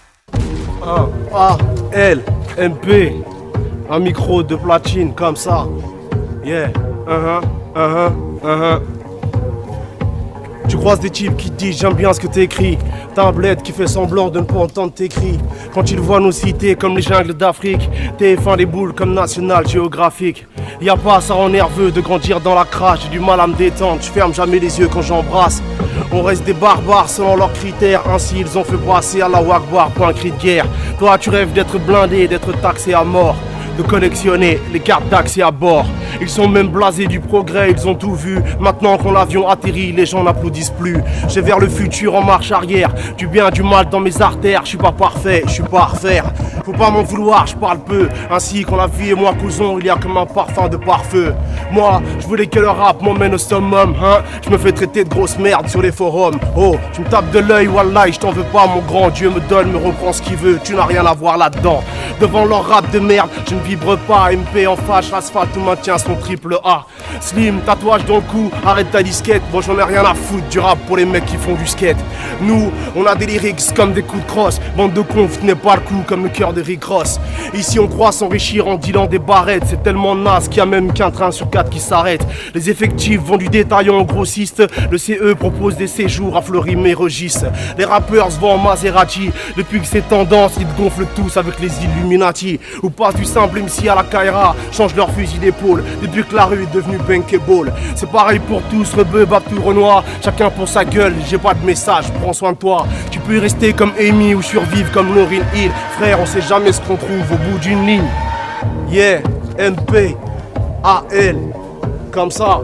A, L, MP. Un micro de platine comme ça. Yeah. Tu croises des types qui te disent j'aime bien ce que t'écris. T'as un bled qui fait semblant de ne pas entendre tes cris. Quand ils voient nos cités comme les jungles d'Afrique, TF1 les boules comme National Geographic. Y a pas ça rend nerveux de grandir dans la crache. J'ai du mal à me détendre, je ferme jamais les yeux quand j'embrasse. On reste des barbares selon leurs critères. Ainsi ils ont fait passer à la Wagbar pour un cri de guerre. Toi tu rêves d'être blindé, d'être taxé à mort, de collectionner les cartes d'accès à bord. Ils sont même blasés du progrès, ils ont tout vu. Maintenant quand l'avion atterrit, les gens n'applaudissent plus. J'ai vers le futur en marche arrière. Du bien, du mal dans mes artères. Je suis pas parfait, je suis pas à refaire. Faut pas m'en vouloir, je parle peu. Ainsi quand la vie est moins causons, il y a comme un parfum de pare-feu. Moi, je voulais que le rap m'emmène au summum, hein. Je me fais traiter de grosse merde sur les forums. Oh, tu me tapes de l'œil, wallah, je t'en veux pas, mon grand. Dieu me donne, me reprend ce qu'il veut. Tu n'as rien à voir là-dedans. Devant leur rap de merde, je ne vibre pas. MP en fâche, l'asphalte tout maintient son triple A. Slim, tatouage dans le cou, arrête ta disquette. Bon, j'en ai rien à foutre du rap pour les mecs qui font du skate. Nous, on a des lyrics comme des coups de crosse. Bande de conf n'est pas le coup comme le cœur de Rick Ross. Ici on croit s'enrichir en dealant des barrettes. C'est tellement naze qu'il y a même qu'un train sur 4 qui s'arrête. Les effectifs vont du détaillant au grossiste. Le CE propose des séjours à Fleury et Regis. Les rappeurs se vendent en Maserati. Depuis que c'est tendance, ils gonflent tous avec les Illuminati. Ou passent du simple MC à la Kaira, changent leur fusil d'épaule. Depuis que la rue est devenue bankable. C'est pareil pour tous, Rebeu, Babtou, Renoir. Chacun pour sa gueule, j'ai pas de message, prends soin de toi. Tu peux y rester comme Amy ou survivre comme Lauryn Hill. Frère, on sait jamais ce qu'on trouve au bout d'une ligne. Yeah, MP, AL, comme ça.